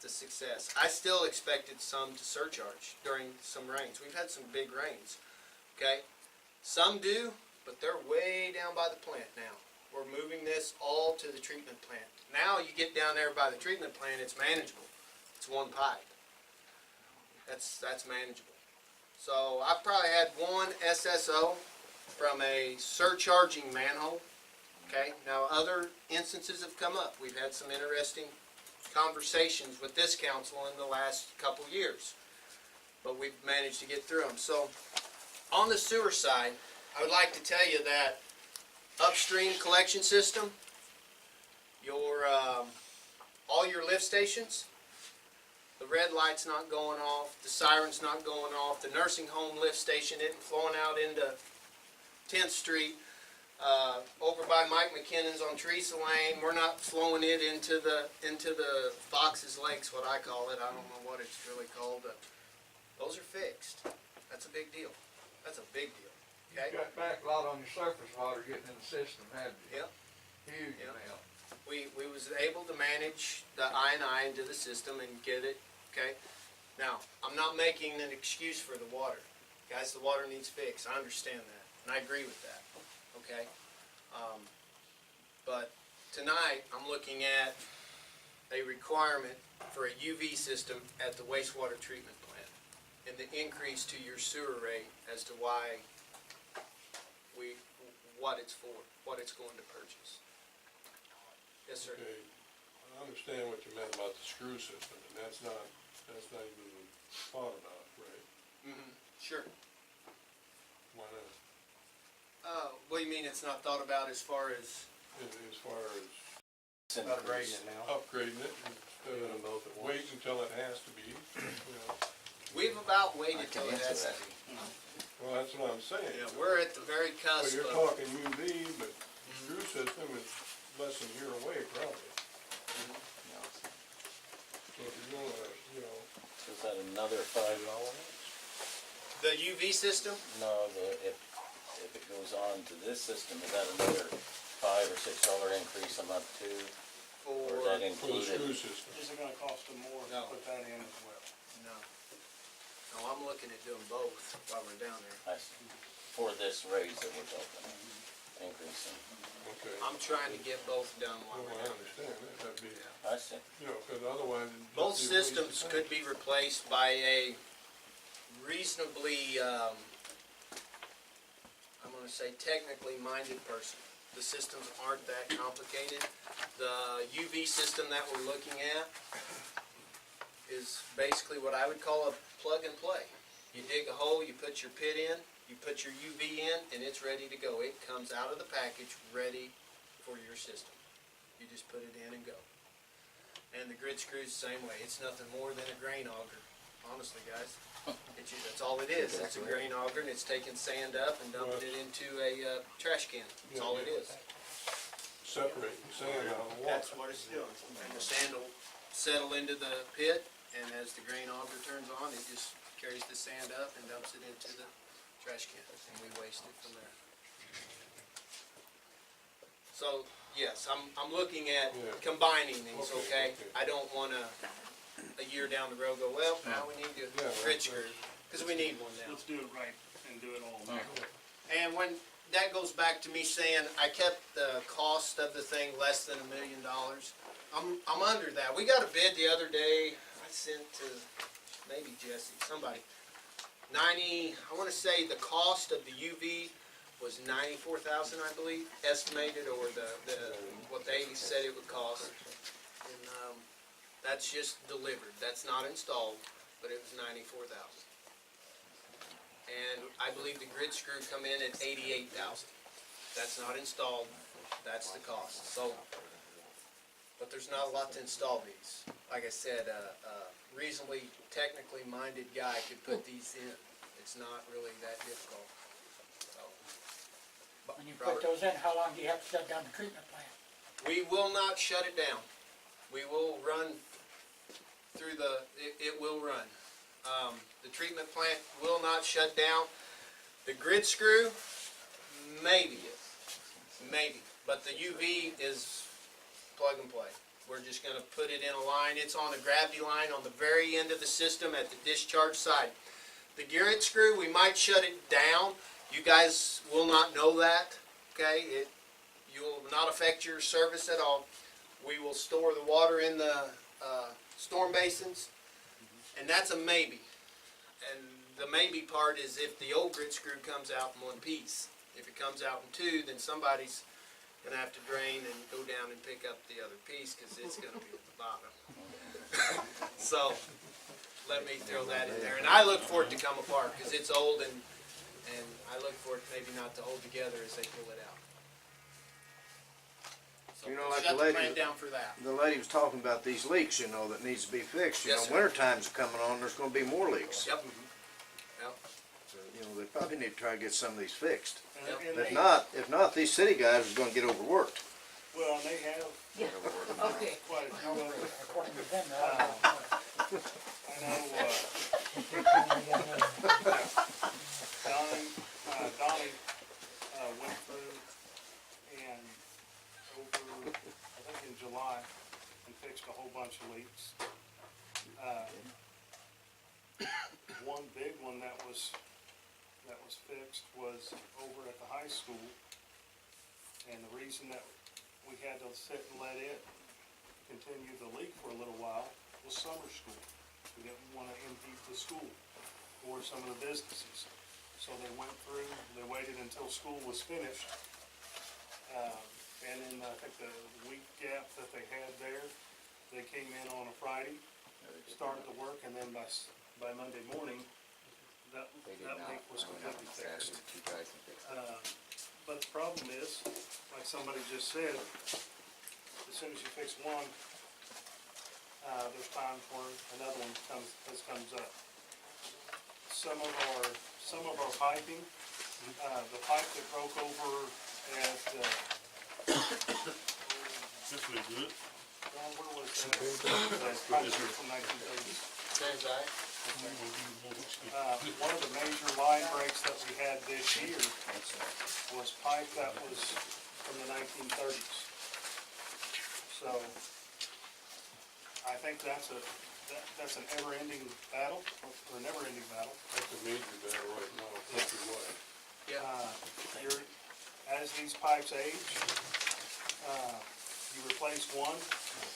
the success. I still expected some to surcharge during some rains. We've had some big rains. Okay? Some do, but they're way down by the plant now, we're moving this all to the treatment plant. Now you get down there by the treatment plant, it's manageable. It's one pipe. That's manageable. So I've probably had one SSO from a surcharging manhole. Okay, now other instances have come up. We've had some interesting conversations with this council in the last couple years, but we've managed to get through them. So on the sewer side, I would like to tell you that upstream collection system, your all your lift stations, the red light's not going off, the siren's not going off, the nursing home lift station isn't flowing out into 10th Street. Over by Mike McKinnon's on Teresa Lane, we're not flowing it into the Fox's Lakes, what I call it. I don't know what it's really called. Those are fixed. That's a big deal. That's a big deal. Okay.
You got back a lot on your surface water getting in the system, haven't you?
Yep.
Huge
Yep.
amount.
We was able to manage the I&I into the system and get it. Okay. Now I'm not making an excuse for the water, guys. The water needs fixed. I understand that, and I agree with that. Okay. But tonight I'm looking at a requirement for a UV system at the wastewater treatment plant and the increase to your sewer rate as to why what it's for, what it's going to purchase. Yes, sir.
Okay, I understand what you meant about the screw system, and that's not even thought about, right?
Mm-hmm. Sure.
Why not?
What do you mean it's not thought about as far as?
As far as
Upgrading it now.
upgrading it, instead
Doing them
of
both at once.
waiting until it has to be, you know?
We've about waited till it has to be.
Well, that's what I'm saying.
Yeah, we're at the very
So
cusp
you're
of.
talking UV, but the screw system is less than a year away, probably. So if you're gonna, you know,
Is that another $5?
The UV system?
No, if it goes on to this system, is that another $5 or $6 increase a month too? Or is that
For,
for the screw
included?
system.
Is it gonna cost them more to
No.
put that in as well?
no. No, I'm looking at doing both while we're down there.
I see. For this raise that we're talking about, increasing.
Okay.
I'm trying to get both done while
Well,
we're
I
down there.
understand that, that'd be,
I see.
you know, cause otherwise. it'd just
Both
be a waste of
systems
time.
could be replaced by a reasonably, I'm gonna say technically minded person. The systems aren't that complicated. The UV system that we're looking at is basically what I would call a plug and play. You dig a hole, you put your pit in, you put your UV in, and it's ready to go. It comes out of the package ready for your system. You just put it in and go. And the grid screw's the same way. It's nothing more than a grain auger, honestly, guys. That's all it is. It's a grain auger, and it's taking sand up and dumping it into a trash can. That's all it is.
Separate the sand out of the water.
That's what it's doing. And the sand will settle into the pit, and as the grain auger turns on, it just carries the sand up and dumps it into the trash can, and we waste it from there. So, yes, I'm looking at
Yeah.
combining these,
Okay,
okay?
okay.
I don't wanna, a year down the road, go, well, now we need to
Yeah,
grid
that's-
screw, cause we need one now.
Let's do it right and do it all now.
And when, that goes back to me saying, I kept the cost of the thing less than $1 million. I'm under that. We got a bid the other day, I sent to maybe Jesse, somebody. I wanna say the cost of the UV was $94,000, I believe, estimated, or what they said it would cost. And, that's just delivered, that's not installed, but it was $94,000. And I believe the grid screw come in at $88,000. That's not installed, that's the cost, so. But there's not a lot to install these. Like I said, a reasonably technically minded guy could put these in. It's not really that difficult, so. But
When you put
Robert,
those in, how long do you have to shut down the treatment plant?
we will not shut it down. We will run through it will run. The treatment plant will not shut down. The grid screw, maybe, but the UV is plug and play. We're just gonna put it in a line. It's on a gravity line on the very end of the system at the discharge side. The grid screw, we might shut it down. You guys will not know that, okay? you will not affect your service at all. We will store the water in the storm basins, and that's a maybe. And the maybe part is if the old grit screw comes out in one piece. If it comes out in two, then somebody's gonna have to drain and go down and pick up the other piece, because it's gonna be at the bottom. So, let me throw that in there. And I look for it to come apart, because it's old, and I look for it maybe not to hold together as they pull it out. So,
You know, like
shut
the
the
lady-
plant down for that.
The lady was talking about these leaks, you know, that needs to be fixed. You
Yes,
know,
sir.
winter time's coming on, there's gonna be more leaks.
Yep. Yep.
So, you know, they probably need to try to get some of these fixed.
Yep.
And
If
they,
not, these city guys are gonna get overworked.
well, and they have
Okay.
quite a few of them.
According to them,
I know, Donnie, went through and over, I think in July, and fixed a whole bunch of leaks. One big one that was fixed was over at the high school. And the reason that we had to sit and let it continue the leak for a little while was summer school. We didn't want to impede the school or some of the businesses. So they went through, they waited until school was finished. And in, I think, the week gap that they had there, they came in on a Friday, started to work, and then by Monday morning, that leak was completely fixed. But the problem is, like somebody just said, as soon as you fix one, there's times where another one comes up. Some of our piping, the pipe that broke over at,
This will be good.
where was that? That pipe from 1930s. One of the major line breaks that we had this year was pipe that was from the 1930s. So, I think that's an ever-ending battle, or a never-ending battle.
That's a major battle right now, countrywide.
As these pipes age, you replace one,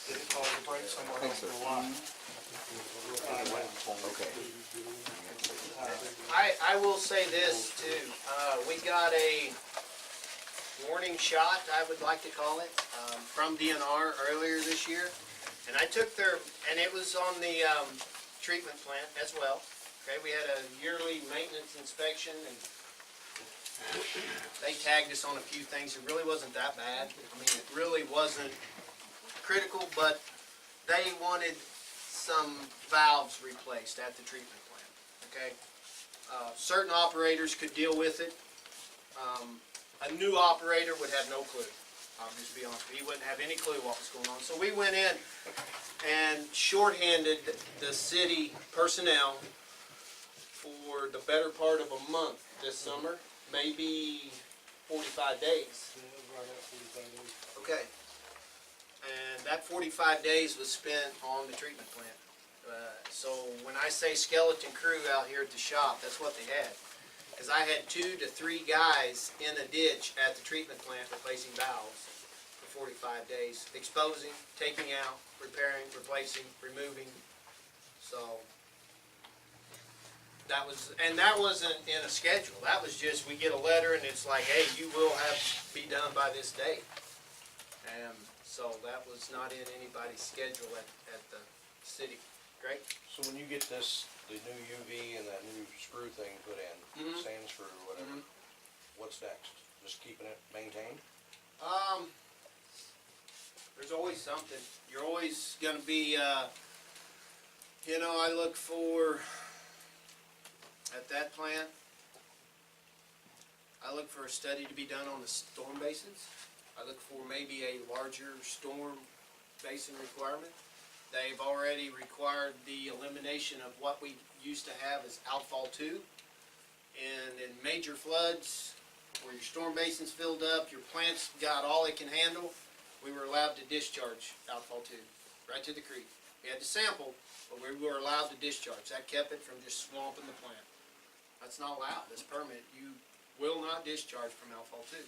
did it cause a break somewhere else in the line?
I will say this too, we got a warning shot, I would like to call it, from DNR earlier this year. And I took and it was on the, treatment plant as well. Okay, we had a yearly maintenance inspection, and they tagged us on a few things. It really wasn't that bad. I mean, it really wasn't critical, but they wanted some valves replaced at the treatment plant, okay? Certain operators could deal with it. A new operator would have no clue. I'll just be honest with you. He wouldn't have any clue what was going on. So we went in and shorthanded the city personnel for the better part of a month this summer, maybe 45 days. Okay. And that 45 days was spent on the treatment plant. So when I say skeleton crew out here at the shop, that's what they had. Because I had 2 to 3 guys in a ditch at the treatment plant replacing valves for 45 days. Exposing, taking out, repairing, replacing, removing. So that wasn't in a schedule. That was just, we get a letter and it's like, hey, you will have to be done by this date. And so that was not in anybody's schedule at the city. Great?
So when you get the new UV and that new screw thing put in, sand screw or whatever, what's next? Just keeping it maintained?
There's always something. You're always gonna be, I look for, at that plant, I look for a study to be done on the storm basins. I look for maybe a larger storm basin requirement. They've already required the elimination of what we used to have as outfall 2. And in major floods, where your storm basin's filled up, your plant's got all it can handle, we were allowed to discharge outfall 2, right to the creek. We had to sample, but we were allowed to discharge. That kept it from just swamping the plant. That's not allowed, that's permit. You will not discharge from outfall 2.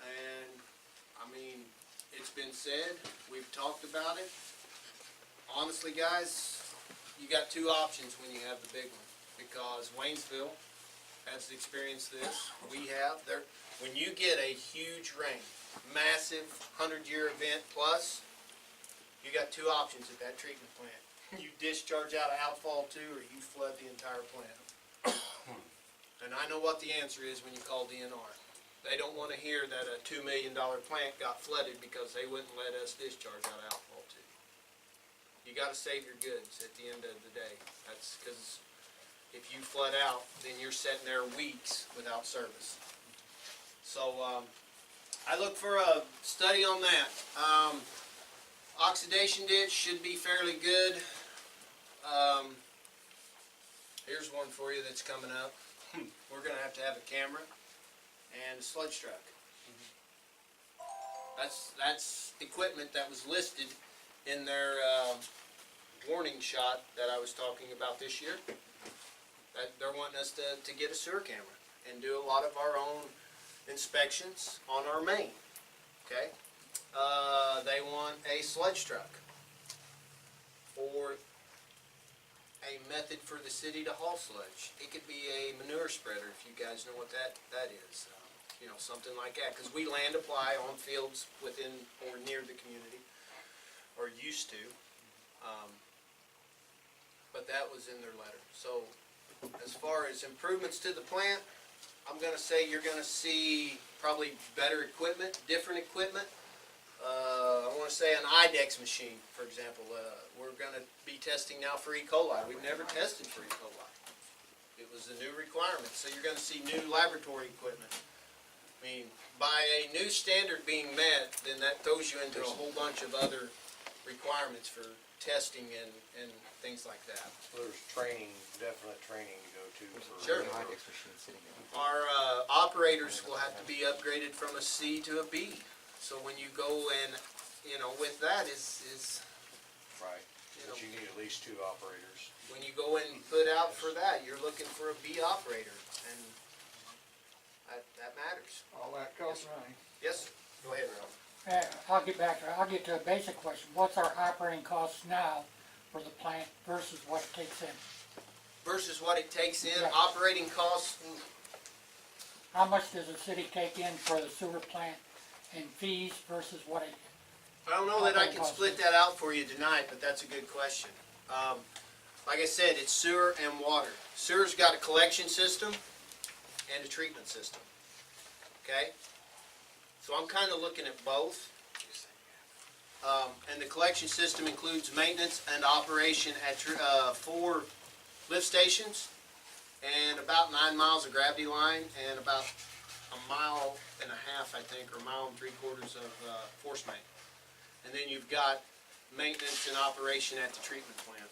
And, I mean, it's been said, we've talked about it. Honestly, guys, you got two options when you have the big one, because Waynesville has experienced this. We have. When you get a huge rain, massive 100-year event plus, you got two options at that treatment plant. You discharge out of outfall two, or you flood the entire plant. And I know what the answer is when you call DNR. They don't want to hear that a $2 million plant got flooded because they wouldn't let us discharge out of outfall two. You got to save your goods at the end of the day. That's because if you flood out, then you're sitting there weeks without service. So I look for a study on that. Oxidation ditch should be fairly good. Here's one for you that's coming up. We're going to have a camera and a sludge truck. That's equipment that was listed in their warning shot that I was talking about this year. That they're wanting us to get a sewer camera and do a lot of our own inspections on our main. Okay? They want a sludge truck or a method for the city to haul sludge. It could be a manure spreader, if you guys know what that is. You know, something like that, because we land apply on fields within or near the community, or used to. But that was in their letter. So as far as improvements to the plant, I'm going to say you're going to see probably better equipment, different equipment. I want to say an IDEX machine, for example. We're going to be testing now for E. coli. We've never tested for E. coli. It was a new requirement. So you're going to see new laboratory equipment. I mean, by a new standard being met, then that throws you into a whole bunch of other requirements for testing and things like that.
So there's training, definite training to go to for.
Sure. Our operators will have to be upgraded from a C to a B. So when you go and, you know, with that is
Right,
you
but
know,
you need at least 2 operators.
when you go and put out for that, you're looking for a B operator, and that matters.
All that costs money.
Yes, sir. Go ahead, Ralph.
I'll get to a basic question. What's our operating costs now for the plant versus what it takes in?
Versus what it takes in,
Yeah.
operating costs,
How much does the city take in for the sewer plant in fees versus what it,
I don't know that I can split that out for you tonight, but that's a good question. Like I said, it's sewer and water. Sewer's got a collection system and a treatment system. Okay? So I'm kind of looking at both. And the collection system includes maintenance and operation at 4 lift stations and about 9 miles of gravity line and about 1.5 miles, I think, or 1.75 miles of force main. And then you've got maintenance and operation at the treatment plant.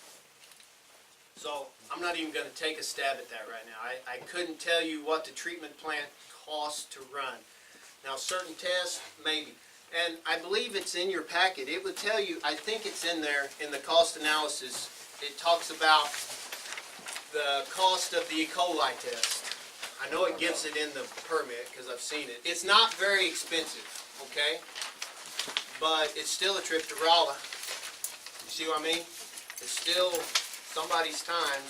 So I'm not even going to take a stab at that right now. I couldn't tell you what the treatment plant costs to run. Now certain tests, maybe. And I believe it's in your packet. It would tell you, I think it's in there in the cost analysis. It talks about the cost of the E. coli test. I know it gives it in the permit because I've seen it. It's not very expensive, okay? But it's still a trip to Rolla. You see what I mean? It's still somebody's time.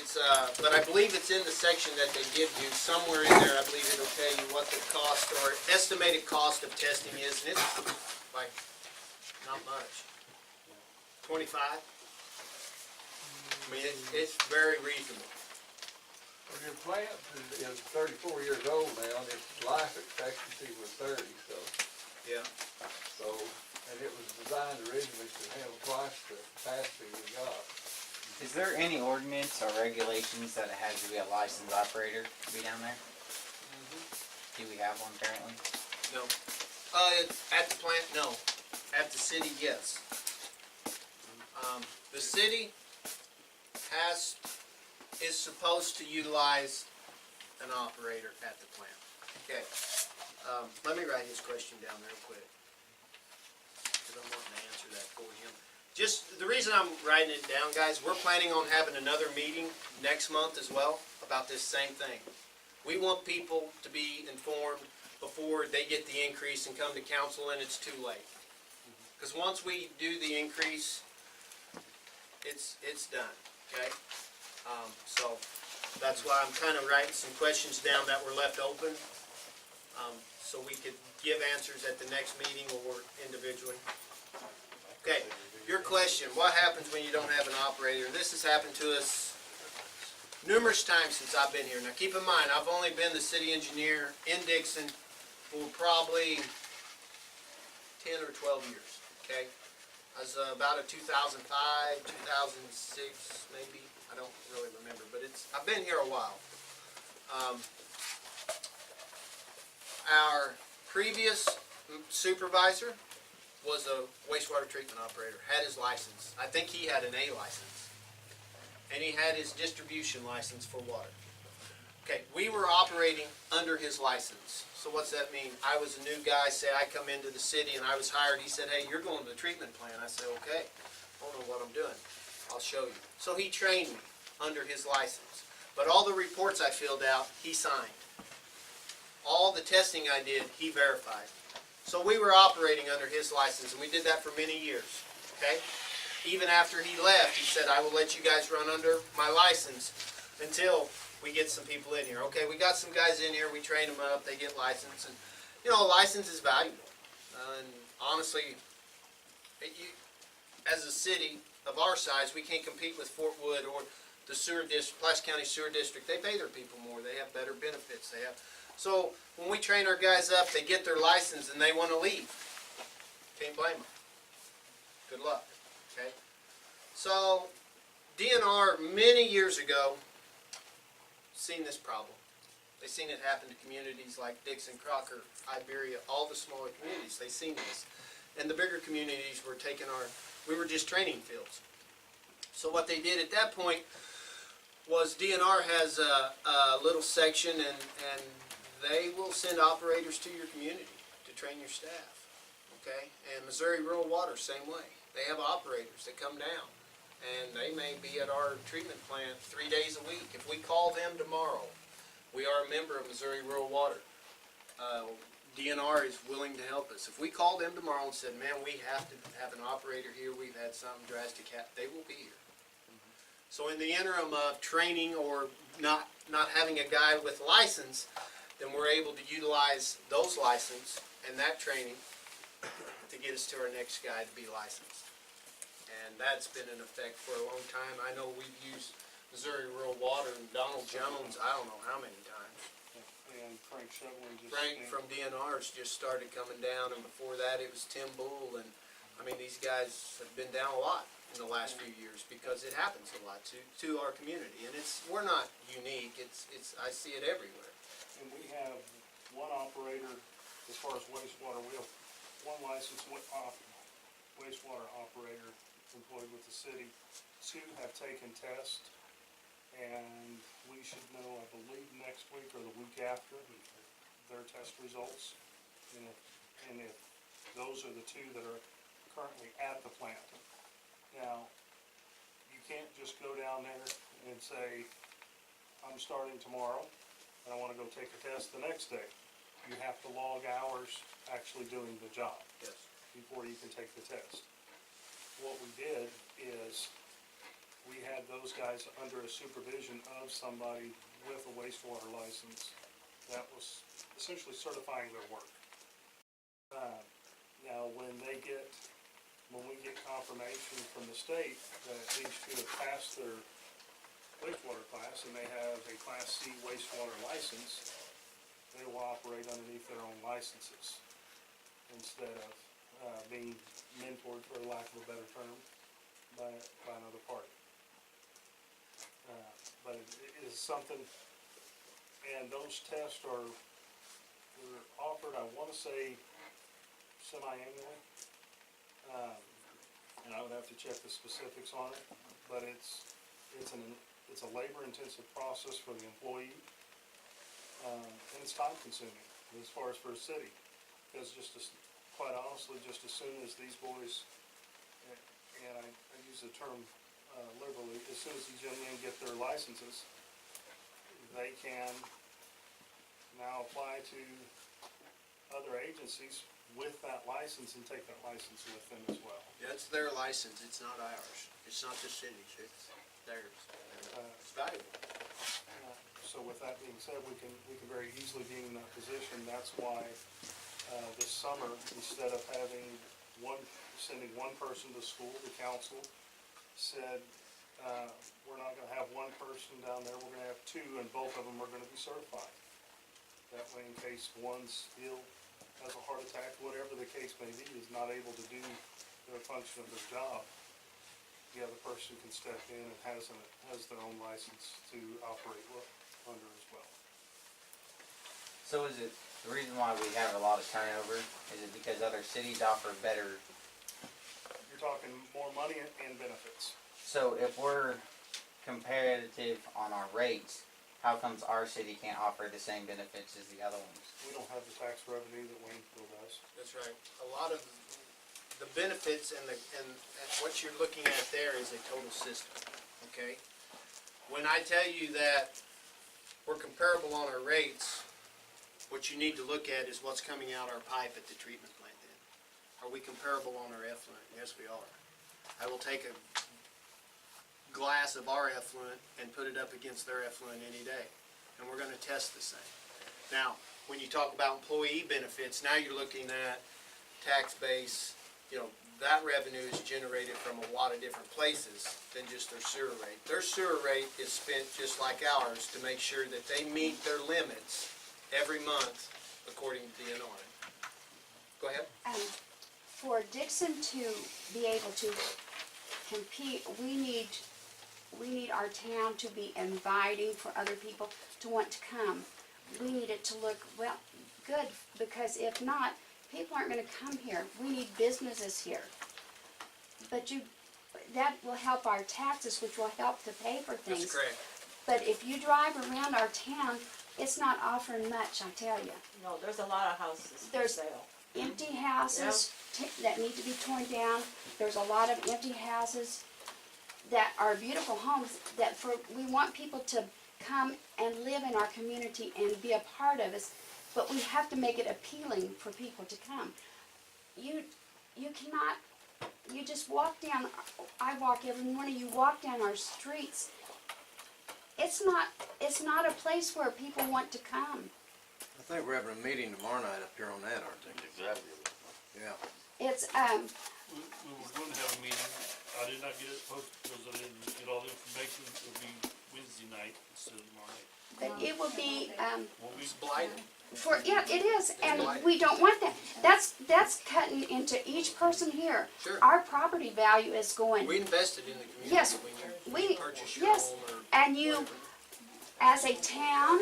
So but I believe it's in the section that they give you. Somewhere in there, I believe it'll tell you what the cost or estimated cost of testing is. And it's like, not much. 25? I mean, it's very reasonable.
Well, your plant is 34 years old now, and its life expectancy was 30, so.
Yeah.
So, and it was designed originally to handle twice the capacity we got.
Is there any ordinance or regulations that it has to be a licensed operator to be down there? Do we have one currently?
No. At the plant, no. At the city, yes. The city is supposed to utilize an operator at the plant. Okay. Let me write his question down real quick, because I'm wanting to answer that for him. Just the reason I'm writing it down, guys, we're planning on having another meeting next month as well about this same thing. We want people to be informed before they get the increase and come to council and it's too late. Because once we do the increase, it's done, okay? So that's why I'm kind of writing some questions down that were left open, so we could give answers at the next meeting or individually. Okay, your question, what happens when you don't have an operator? This has happened to us numerous times since I've been here. Now keep in mind, I've only been the city engineer in Dixon for probably 10 or 12 years, okay? I was about a 2005, 2006 maybe, I don't really remember, but I've been here a while. Our previous supervisor was a wastewater treatment operator, had his license. I think he had an A license. And he had his distribution license for water. Okay, we were operating under his license. So what's that mean? I was a new guy, say I come into the city and I was hired. He said, hey, you're going to the treatment plant. I said, okay, I don't know what I'm doing. I'll show you. So he trained me under his license. But all the reports I filled out, he signed. All the testing I did, he verified. So we were operating under his license, and we did that for many years, okay? Even after he left, he said, I will let you guys run under my license until we get some people in here. Okay, we got some guys in here, we train them up, they get licensed, and, you know, a license is valuable. And honestly, as a city of our size, we can't compete with Fort Wood or the sewer district, Pulaski County Sewer District. They pay their people more, they have better benefits, they have. So when we train our guys up, they get their license and they want to leave. Can't blame them. Good luck. Okay. So DNR many years ago seen this problem. They seen it happen to communities like Dixon, Crocker, Iberia, all the smaller communities. They seen this, and the bigger communities were taking we were just training fields. So what they did at that point was DNR has a little section, and they will send operators to your community to train your staff, okay? And Missouri Rural Water, same way. They have operators that come down, and they may be at our treatment plant 3 days a week. If we call them tomorrow, we are a member of Missouri Rural Water. DNR is willing to help us. If we call them tomorrow and said, man, we have to have an operator here, we've had something drastic happen, they will be here. So in the interim of training or not having a guy with a license, then we're able to utilize those license and that training to get us to our next guy to be licensed. And that's been in effect for a long time. I know we've used Missouri Rural Water and Donald Jones, I don't know how many times.
And Frank Shovelin just.
Frank from DNR's just started coming down, and before that it was Tim Bull, and I mean these guys have been down a lot in the last few years because it happens a lot to our community, and we're not unique. I see it everywhere.
And we have one operator, as far as wastewater, we have one licensed wastewater operator employed with the city. 2 have taken tests, and we should know, I believe, next week or the week after, their test results. And if those are the 2 that are currently at the plant. Now, you can't just go down there and say, I'm starting tomorrow, and I want to go take a test the next day. You have to log hours actually doing the job.
Yes.
Before you can take the test. What we did is we had those guys under a supervision of somebody with a wastewater license that was essentially certifying their work. Now, when we get confirmation from the state that these 2 have passed their wastewater class and they have a Class C wastewater license, they will operate underneath their own licenses instead of being mentored, for lack of a better term, by another party. But it is something, and those tests were offered, I want to say, semi-annually. And I would have to check the specifics on it, but it's a labor-intensive process for the employee, and it's time-consuming as far as for a city, because quite honestly, just as soon as these boys, and I use the term liberally, as soon as these young men get their licenses, they can apply to other agencies with that license and take that license with them as well.
That's their license, it's not ours. It's not the city's, it's theirs. It's valuable.
So with that being said, we can very easily be in that position. That's why, this summer, instead of sending one person to school, the council said, we're not gonna have one person down there, we're gonna have two, and both of them are gonna be certified. That way, in case one's ill, has a heart attack, whatever the case may be, is not able to do their function of their job, the other person can step in and has their own license to operate under as well.
So is it, the reason why we have a lot of turnover, is it because other cities offer better?
You're talking more money and benefits.
So if we're competitive on our rates, how comes our city can't offer the same benefits as the other ones?
We don't have the tax revenue that Waynesville does.
That's right. A lot of the benefits and what you're looking at there is a total system, okay? When I tell you that we're comparable on our rates, what you need to look at is what's coming out our pipe at the treatment plant then. Are we comparable on our effluent? Yes, we are. I will take a glass of our effluent and put it up against their effluent any day, and we're gonna test the same. Now, when you talk about employee benefits, now you're looking at tax base, that revenue is generated from a lot of different places than just their sewer rate. Their sewer rate is spent just like ours to make sure that they meet their limits every month according to the NR. Go ahead.
For Dixon to be able to compete, we need our town to be inviting for other people to want to come. We need it to look, well, good, because if not, people aren't gonna come here. We need businesses here. But that will help our taxes, which will help to pay for things.
That's correct.
But if you drive around our town, it's not offering much, I tell you.
No, there's a lot of houses for
There's
sale.
empty houses that need to be torn down. There's a lot of empty houses that are beautiful homes we want people to come and live in our community and be a part of us, but we have to make it appealing for people to come. You cannot, you just walk down, I walk every morning, you walk down our streets. It's not a place where people want to come.
I think we're having a meeting tomorrow night up here on that, aren't they? Exactly. Yeah.
It's,
We were going to have a meeting, I did not get it posted because I didn't get all the information. It'll be Wednesday night instead of tomorrow night.
but it will be,
Won't be
It's blighted.
yeah, it is, and we don't want that. That's cutting into each person here.
Sure.
Our property value is going.
We invested in the community
Yes,
when you
we,
purchase your
yes,
home or
and you,
whatever.
as a town,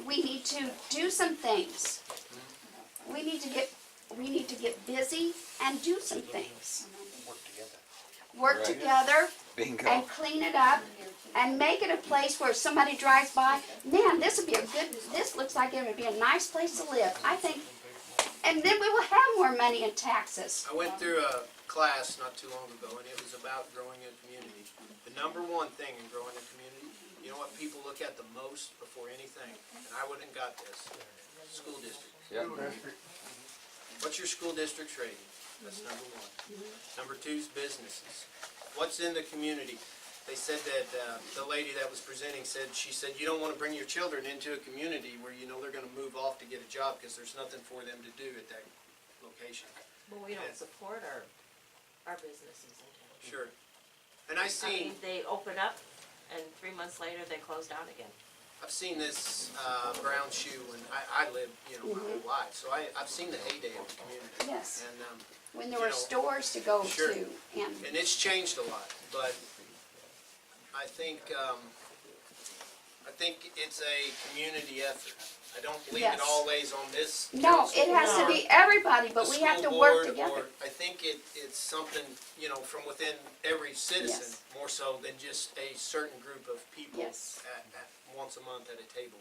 we need to do some things. We need to get busy and do some things.
Work together.
Work together
Bingo.
and clean it up and make it a place where somebody drives by, man, this would be this looks like it would be a nice place to live, I think. And then we will have more money in taxes.
I went through a class not too long ago, and it was about growing a community. The number one thing in growing a community, you know what people look at the most before anything, and I wouldn't got this, school district.
Yep.
What's your school district's rating? That's number one. Number two is businesses. What's in the community? They said that, the lady that was presenting she said, you don't want to bring your children into a community where you know they're going to move off to get a job because there's nothing for them to do at that location.
But we don't support our businesses in town.
Sure. And I
I mean, they open up and 3 months later they close down again.
I've seen this brown shoe when I lived, my whole life, so I've seen the heyday of the community.
Yes.
And
When there were stores to go
Sure.
to,
and it's changed a lot, but I think it's a community effort. I don't believe it
Yes.
all lays on this
no,
council
it has to
or
be everybody, but
the
we have to
school
work
board,
together.
or I think it's something, from within every citizen,
Yes.
more so than just a certain group of people
Yes.
at once a month at a table.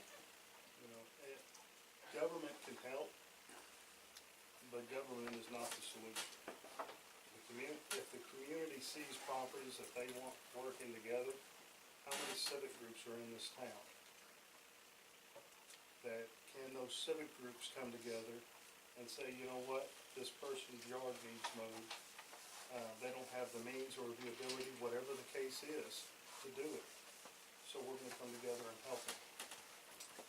Government can help, but government is not the solution. If the community sees properties that they want working together, how many civic groups are in this town that can those civic groups come together and say, you know what, this person's yard needs mowed. They don't have the means or the ability, whatever the case is, to do it. So we're gonna come together and help them.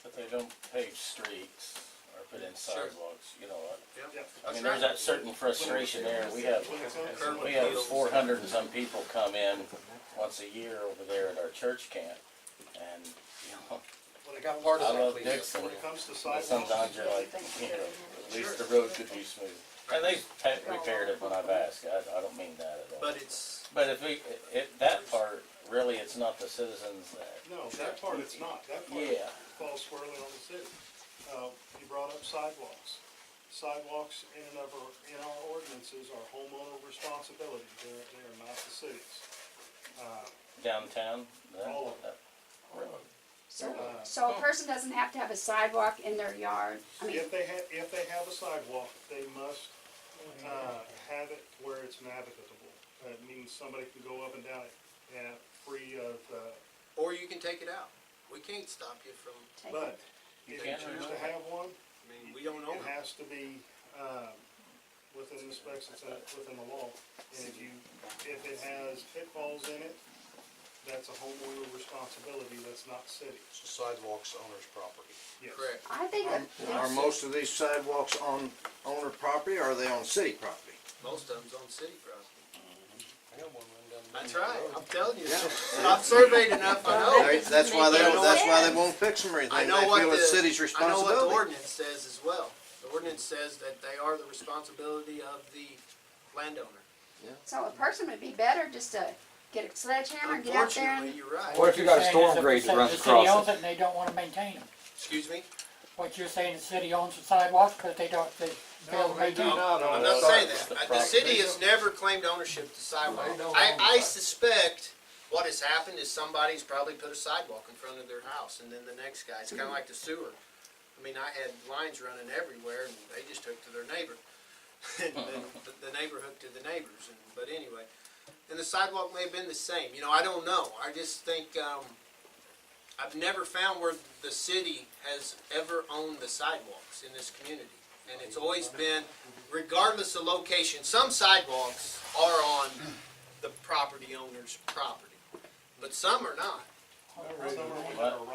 But they don't pave streets or put in sidewalks, you know what?
Yep.
I mean, there's that certain frustration there. We have 400 and some people come in once a year over there at our church camp. And, you know,
When it
got
comes
part
to-
of
I love
that,
Dixon,
When it comes to
but
sidewalks,
sometimes you're like, you know, at least the road could be smooth. And they've repaired it when I've asked. I don't mean that at all.
but it's,
But if we, that part, really, it's not the citizens that,
no, that part it's not. That part
yeah.
falls squarely on the city. You brought up sidewalks. Sidewalks in our ordinances are homeowner responsibility. They are not the city's.
Downtown,
All of
that,
So a person doesn't have to have a sidewalk in their yard, I mean,
If they have a sidewalk, they must, have it where it's navigable. That means somebody can go up and down it, free of,
or you can take it out. We can't stop you from,
take
but
it.
if you choose to have one,
I mean, we don't own
it
it.
has to be, within the specs that's within the law. And if it has pitfalls in it, that's a homeowner responsibility, that's not city.
Sidewalks owner's property.
Yes.
Correct.
I think that,
Are most of these sidewalks on owner property, or are they on city property?
Most of them's on city property.
I got one run down the
That's
middle of
right,
the road.
I'm telling you. I've surveyed enough, I know.
That's why they,
Makes
that's why they
sense.
won't fix them or anything.
I know
They
what
feel it's city's
I know what the
responsibility.
ordinance says as well. The ordinance says that they are the responsibility of the landowner.
so a person would be better just to get a sledgehammer and get out there
Unfortunately,
and,
you're right.
What if you got a
Saying
storm
is
grate that runs
the city owns
across
it
it?
and they don't wanna maintain them.
Excuse me?
What you're saying, the city owns the sidewalks, but they fail to maintain them?
I'm not saying that. The city has never claimed ownership of the sidewalk.
They don't own
I
the
suspect what has happened is somebody's probably put a sidewalk in front of their house, and then the next guy, it's kinda like the sewer. I mean, I had lines running everywhere, and they just hooked to their neighbor. And then the neighbor hooked to the neighbors, but anyway. And the sidewalk may have been the same, you know, I don't know. I just think, I've never found where the city has ever owned the sidewalks in this community. And it's always been, regardless of location, some sidewalks are on the property owner's property, but some are not.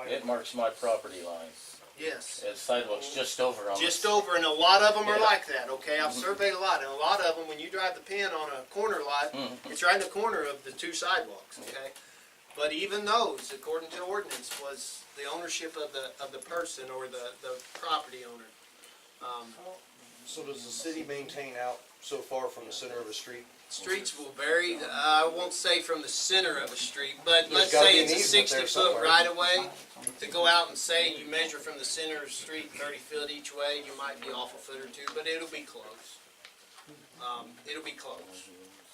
It marks my property lines.
Yes.
It's sidewalks just over on
Just
the,
over, and a lot of them are
Yeah.
like that, okay? I've surveyed a lot, and a lot of them, when you drive the pin on a corner lot, it's right in the corner of the two sidewalks, okay? But even those, according to ordinance, was the ownership of the person or the property owner.
So does the city maintain out so far from the center of a street?
Streets will vary, I won't say from the center of a street, but
There's
let's
gotta
say
be
it's a
an easement there
60-foot
somewhere.
right-of-way. To go out and say you measure from the center of the street 30 foot each way, you might be off a foot or two, but it'll be close. It'll be close.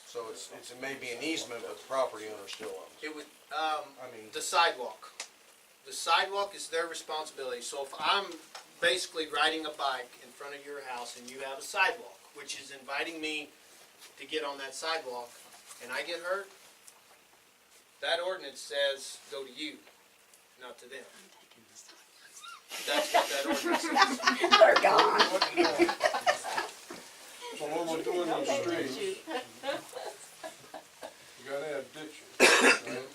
So it's maybe an easement, but the property owner still owns.
It would,
I mean,
the sidewalk. The sidewalk is their responsibility. So if I'm basically riding a bike in front of your house and you have a sidewalk, which is inviting me to get on that sidewalk, and I get hurt, that ordinance says go to you, not to them. That's what that ordinance says.
they're gone.
So when we're doing those streets, you gotta have ditches, right?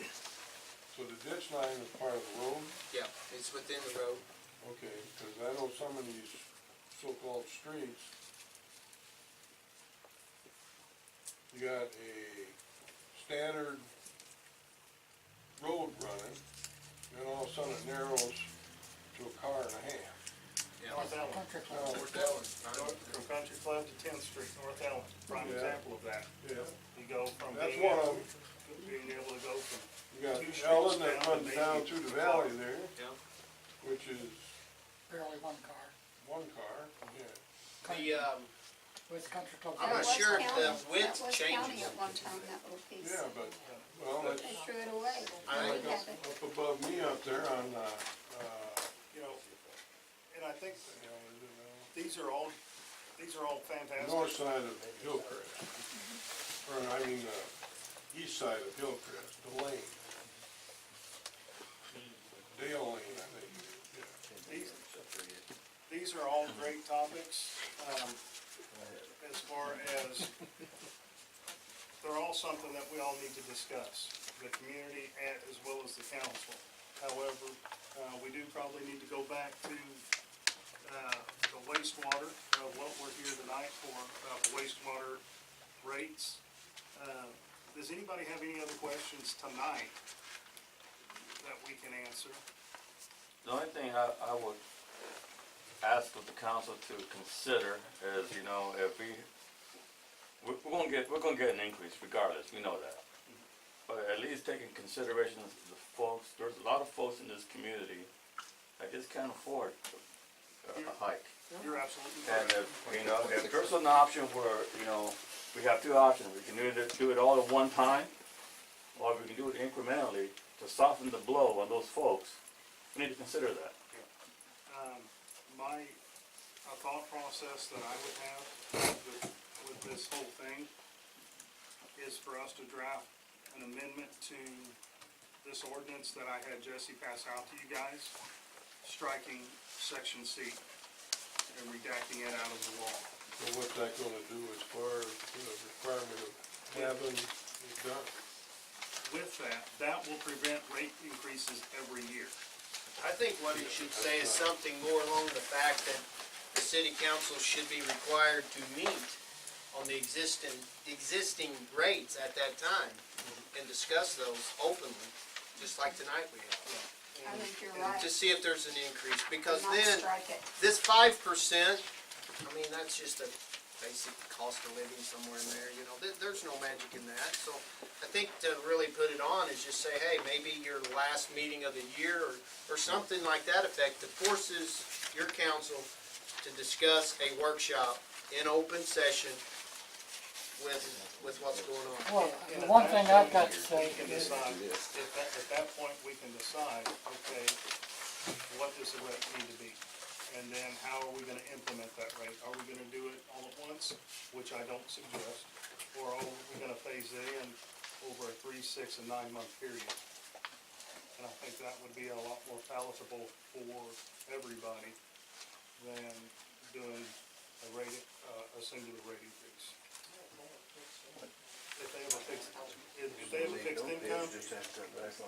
So the ditch line is part of the road?
Yeah, it's within the road.
Okay, because I know some of these so-called streets, you got a standard road running, then all of a sudden it narrows to a car and a half.
North Allen. From Country Club to 10th Street, North Allen, prime
Yeah.
example of that.
Yeah,
You go from
that's
being
one of
able,
them.
being able to go from
You got
two streets
Ellen that
down to
runs
maybe
down through the valley there,
Yeah.
which is
Barely one car.
one car, yeah.
The,
With country club.
I'm not
That was
sure if the
county.
width
That was county
changes.
at one time, that little piece.
Yeah, but, well, that's
They threw it away.
I
They
think
have it.
up above me up there on,
you know, and I think
you know, is it,
these are all fantastic.
north side of Hillcrest. Or, I mean, east side of Hillcrest, the lane. Dale Lane, I think, yeah.
these are all great topics, as far as, they're all something that we all need to discuss, the community as well as the council. However, we do probably need to go back to, the wastewater, what we're here tonight for, wastewater rates. Does anybody have any other questions tonight that we can answer?
The only thing I would ask of the council to consider is, you know, if we're gonna get an increase regardless, we know that. But at least take in consideration the folks, there's a lot of folks in this community that just can't afford a hike.
You're absolutely
And
right.
if, you know, if there's an option where, you know, we have two options, we can either do it all at one time, or we can do it incrementally to soften the blow on those folks. We need to consider that.
My thought process that I would have with this whole thing is for us to draft an amendment to this ordinance that I had Jesse pass out to you guys, striking section C and redacting it out of the law.
So what's that gonna do as far as, requirement of having it done?
With that will prevent rate increases every year.
I think what it should say is something more along the fact that the city council should be required to meet on the existing rates at that time and discuss those openly, just like tonight we have.
I think you're right.
To see if there's an increase, because
Not
then,
strike it.
this 5%, I mean, that's just a basic cost of living somewhere in there, you know, there's no magic in that. So I think to really put it on is just say, hey, maybe your last meeting of the year or something like that effect that forces your council to discuss a workshop in open session with what's going on.
Well,
And
the
at
one
that
thing I've
point,
got to say
we can
is,
decide, at that point, we can decide, okay, what does the rate need to be? And then how are we gonna implement that rate? Are we gonna do it all at once, which I don't suggest, or are we gonna phase it in over a 3, 6, and 9 month period? And I think that would be a lot more palatable for everybody than doing a singular rate increase. If they have a fixed income,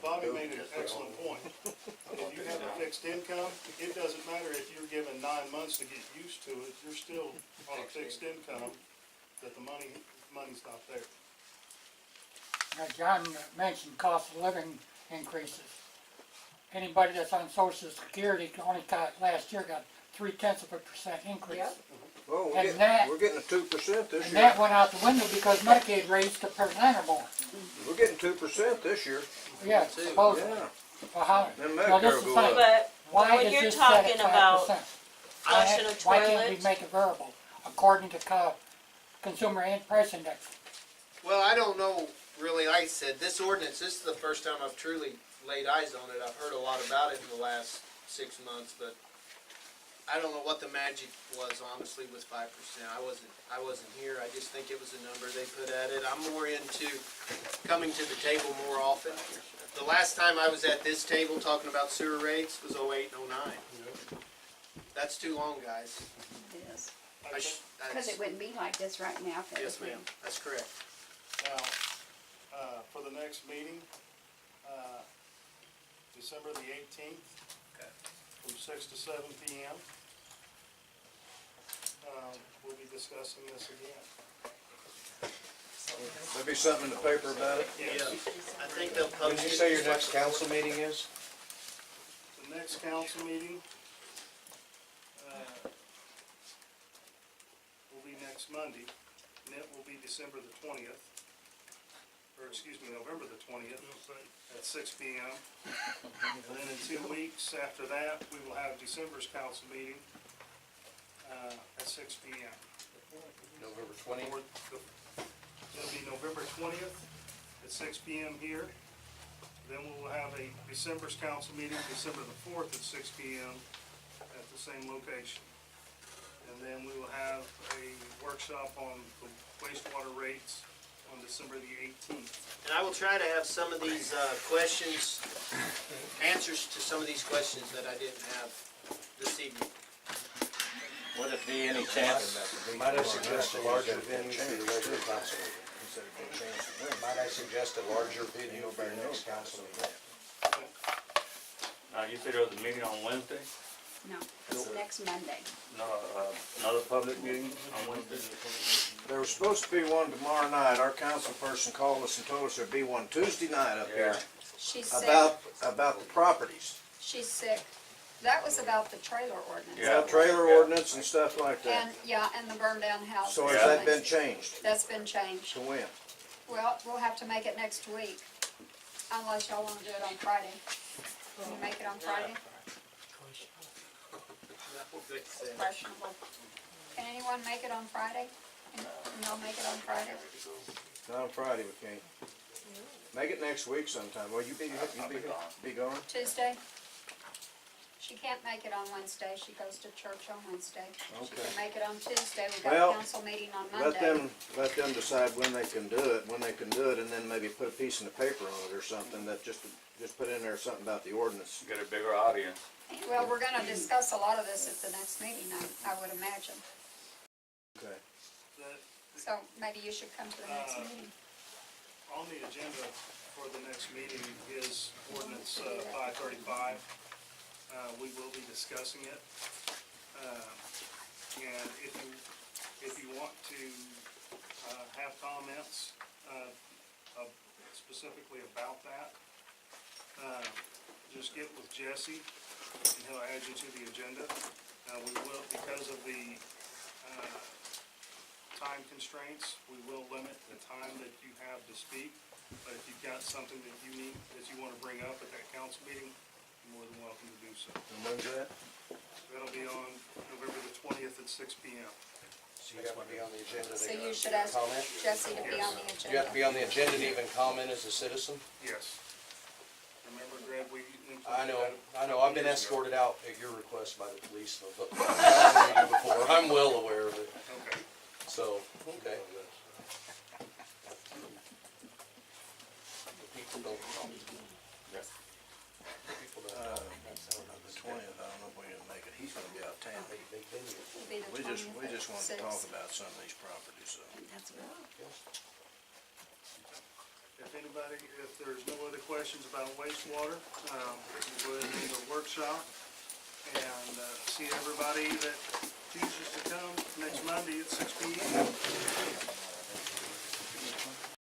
Bobby made an excellent point. If you have a fixed income, it doesn't matter if you're given 9 months to get used to it, you're still on a fixed income, that the money's not there.
John mentioned cost of living increases. Anybody that's on Social Security only last year got 0.3% increase.
Yep.
Well,
And
we're getting a 2% this
And
year.
that went out the window because Medicaid raised the per cent more.
We're getting 2% this year.
Yeah, supposedly.
Yeah.
Well, how,
Then
no, this
Medicare
is
will
fine.
go up.
But
Why
when
is
you're
this set
talking
at
about
5%?
flushing a
Why can't we
toilet,
make it variable according to consumer price index?
Well, I don't know, really, like I said, this ordinance, this is the first time I've truly laid eyes on it. I've heard a lot about it in the last 6 months, but I don't know what the magic was, honestly, with 5%. I wasn't here. I just think it was a number they put at it. I'm more into coming to the table more often. The last time I was at this table talking about sewer rates was 08 and 09. That's too long, guys.
It is.
That's-
Because it wouldn't be like this right now. if it
Yes,
was
ma'am, that's correct.
Now, for the next meeting, December the 18th, from 6 to 7 p.m., we'll be discussing this again.
There'll be something in the paper about it.
Yeah, I think they'll
When
post
did
it.
you say your next council meeting is?
The next council meeting will be next Monday, and it will be December the 20th, or excuse me, November the 20th, at 6 p.m. And then in 2 weeks after that, we will have December's council meeting at 6 p.m.
November 20th?
It'll be November 20th at 6 p.m. here. Then we will have a December's council meeting, December the 4th at 6 p.m. at the same location. And then we will have a workshop on the wastewater rates on December the 18th.
And I will try to have some of these questions, answers to some of these questions that I didn't have this evening.
Would it be any chance,
Might I suggest a larger venue for the regular council meeting? Might I suggest a larger venue for the next council meeting?
You said there was a meeting on Wednesday?
No, it's next Monday.
No, another public meeting on Wednesday?
There was supposed to be one tomorrow night. Our council person called us and told us there'd be one Tuesday night up here
She's sick.
about the properties.
She's sick. That was about the trailer ordinance.
Yeah, trailer ordinance and stuff like that.
And, yeah, and the burned down houses.
So has that been changed?
That's been changed.
To when?
Well, we'll have to make it next week, unless y'all wanna do it on Friday. Can you make it on Friday? It's questionable. Can anyone make it on Friday? Can y'all make it on Friday?
Not on Friday, we can't. Make it next week sometime. Well, you be gone?
Tuesday? She can't make it on Wednesday. She goes to church on Wednesday. She
Okay.
can make it on Tuesday. We got
Well,
a council meeting on Monday.
Let them decide when they can do it, and then maybe put a piece in the paper on it or something that just put in there something about the ordinance.
Get a bigger audience.
Well, we're gonna discuss a lot of this at the next meeting, I would imagine.
Okay.
So maybe you should come to the next meeting.
On the agenda for the next meeting is ordinance 535. We will be discussing it. And if you want to have comments specifically about that, just get with Jesse and he'll add you to the agenda. We will, because of the time constraints, we will limit the time that you have to speak. But if you've got something that you want to bring up at that council meeting, you're more than welcome to do so.
And when's that?
That'll be on November the 20th at 6 p.m.
So you have to be on the agenda
So
to
you should ask
comment?
Jesse to be on the
You have to be
agenda.
on the agenda to even comment as a citizen?
Yes. Remember, Greg, we included
I know,
that
I've been
years ago.
escorted out at your request by the police before. I'm well aware of it,
Okay.
so, okay. People don't call. People don't call.
The 20th, I don't know if we're gonna make it. He's gonna be out of town.
It'll be the
We
20th
just
at
wanted to
6.
talk about some of these properties, so.
That's right.
If there's no other questions about wastewater, we'll go ahead and do the workshop and see everybody that chooses to come next Monday at 6 p.m.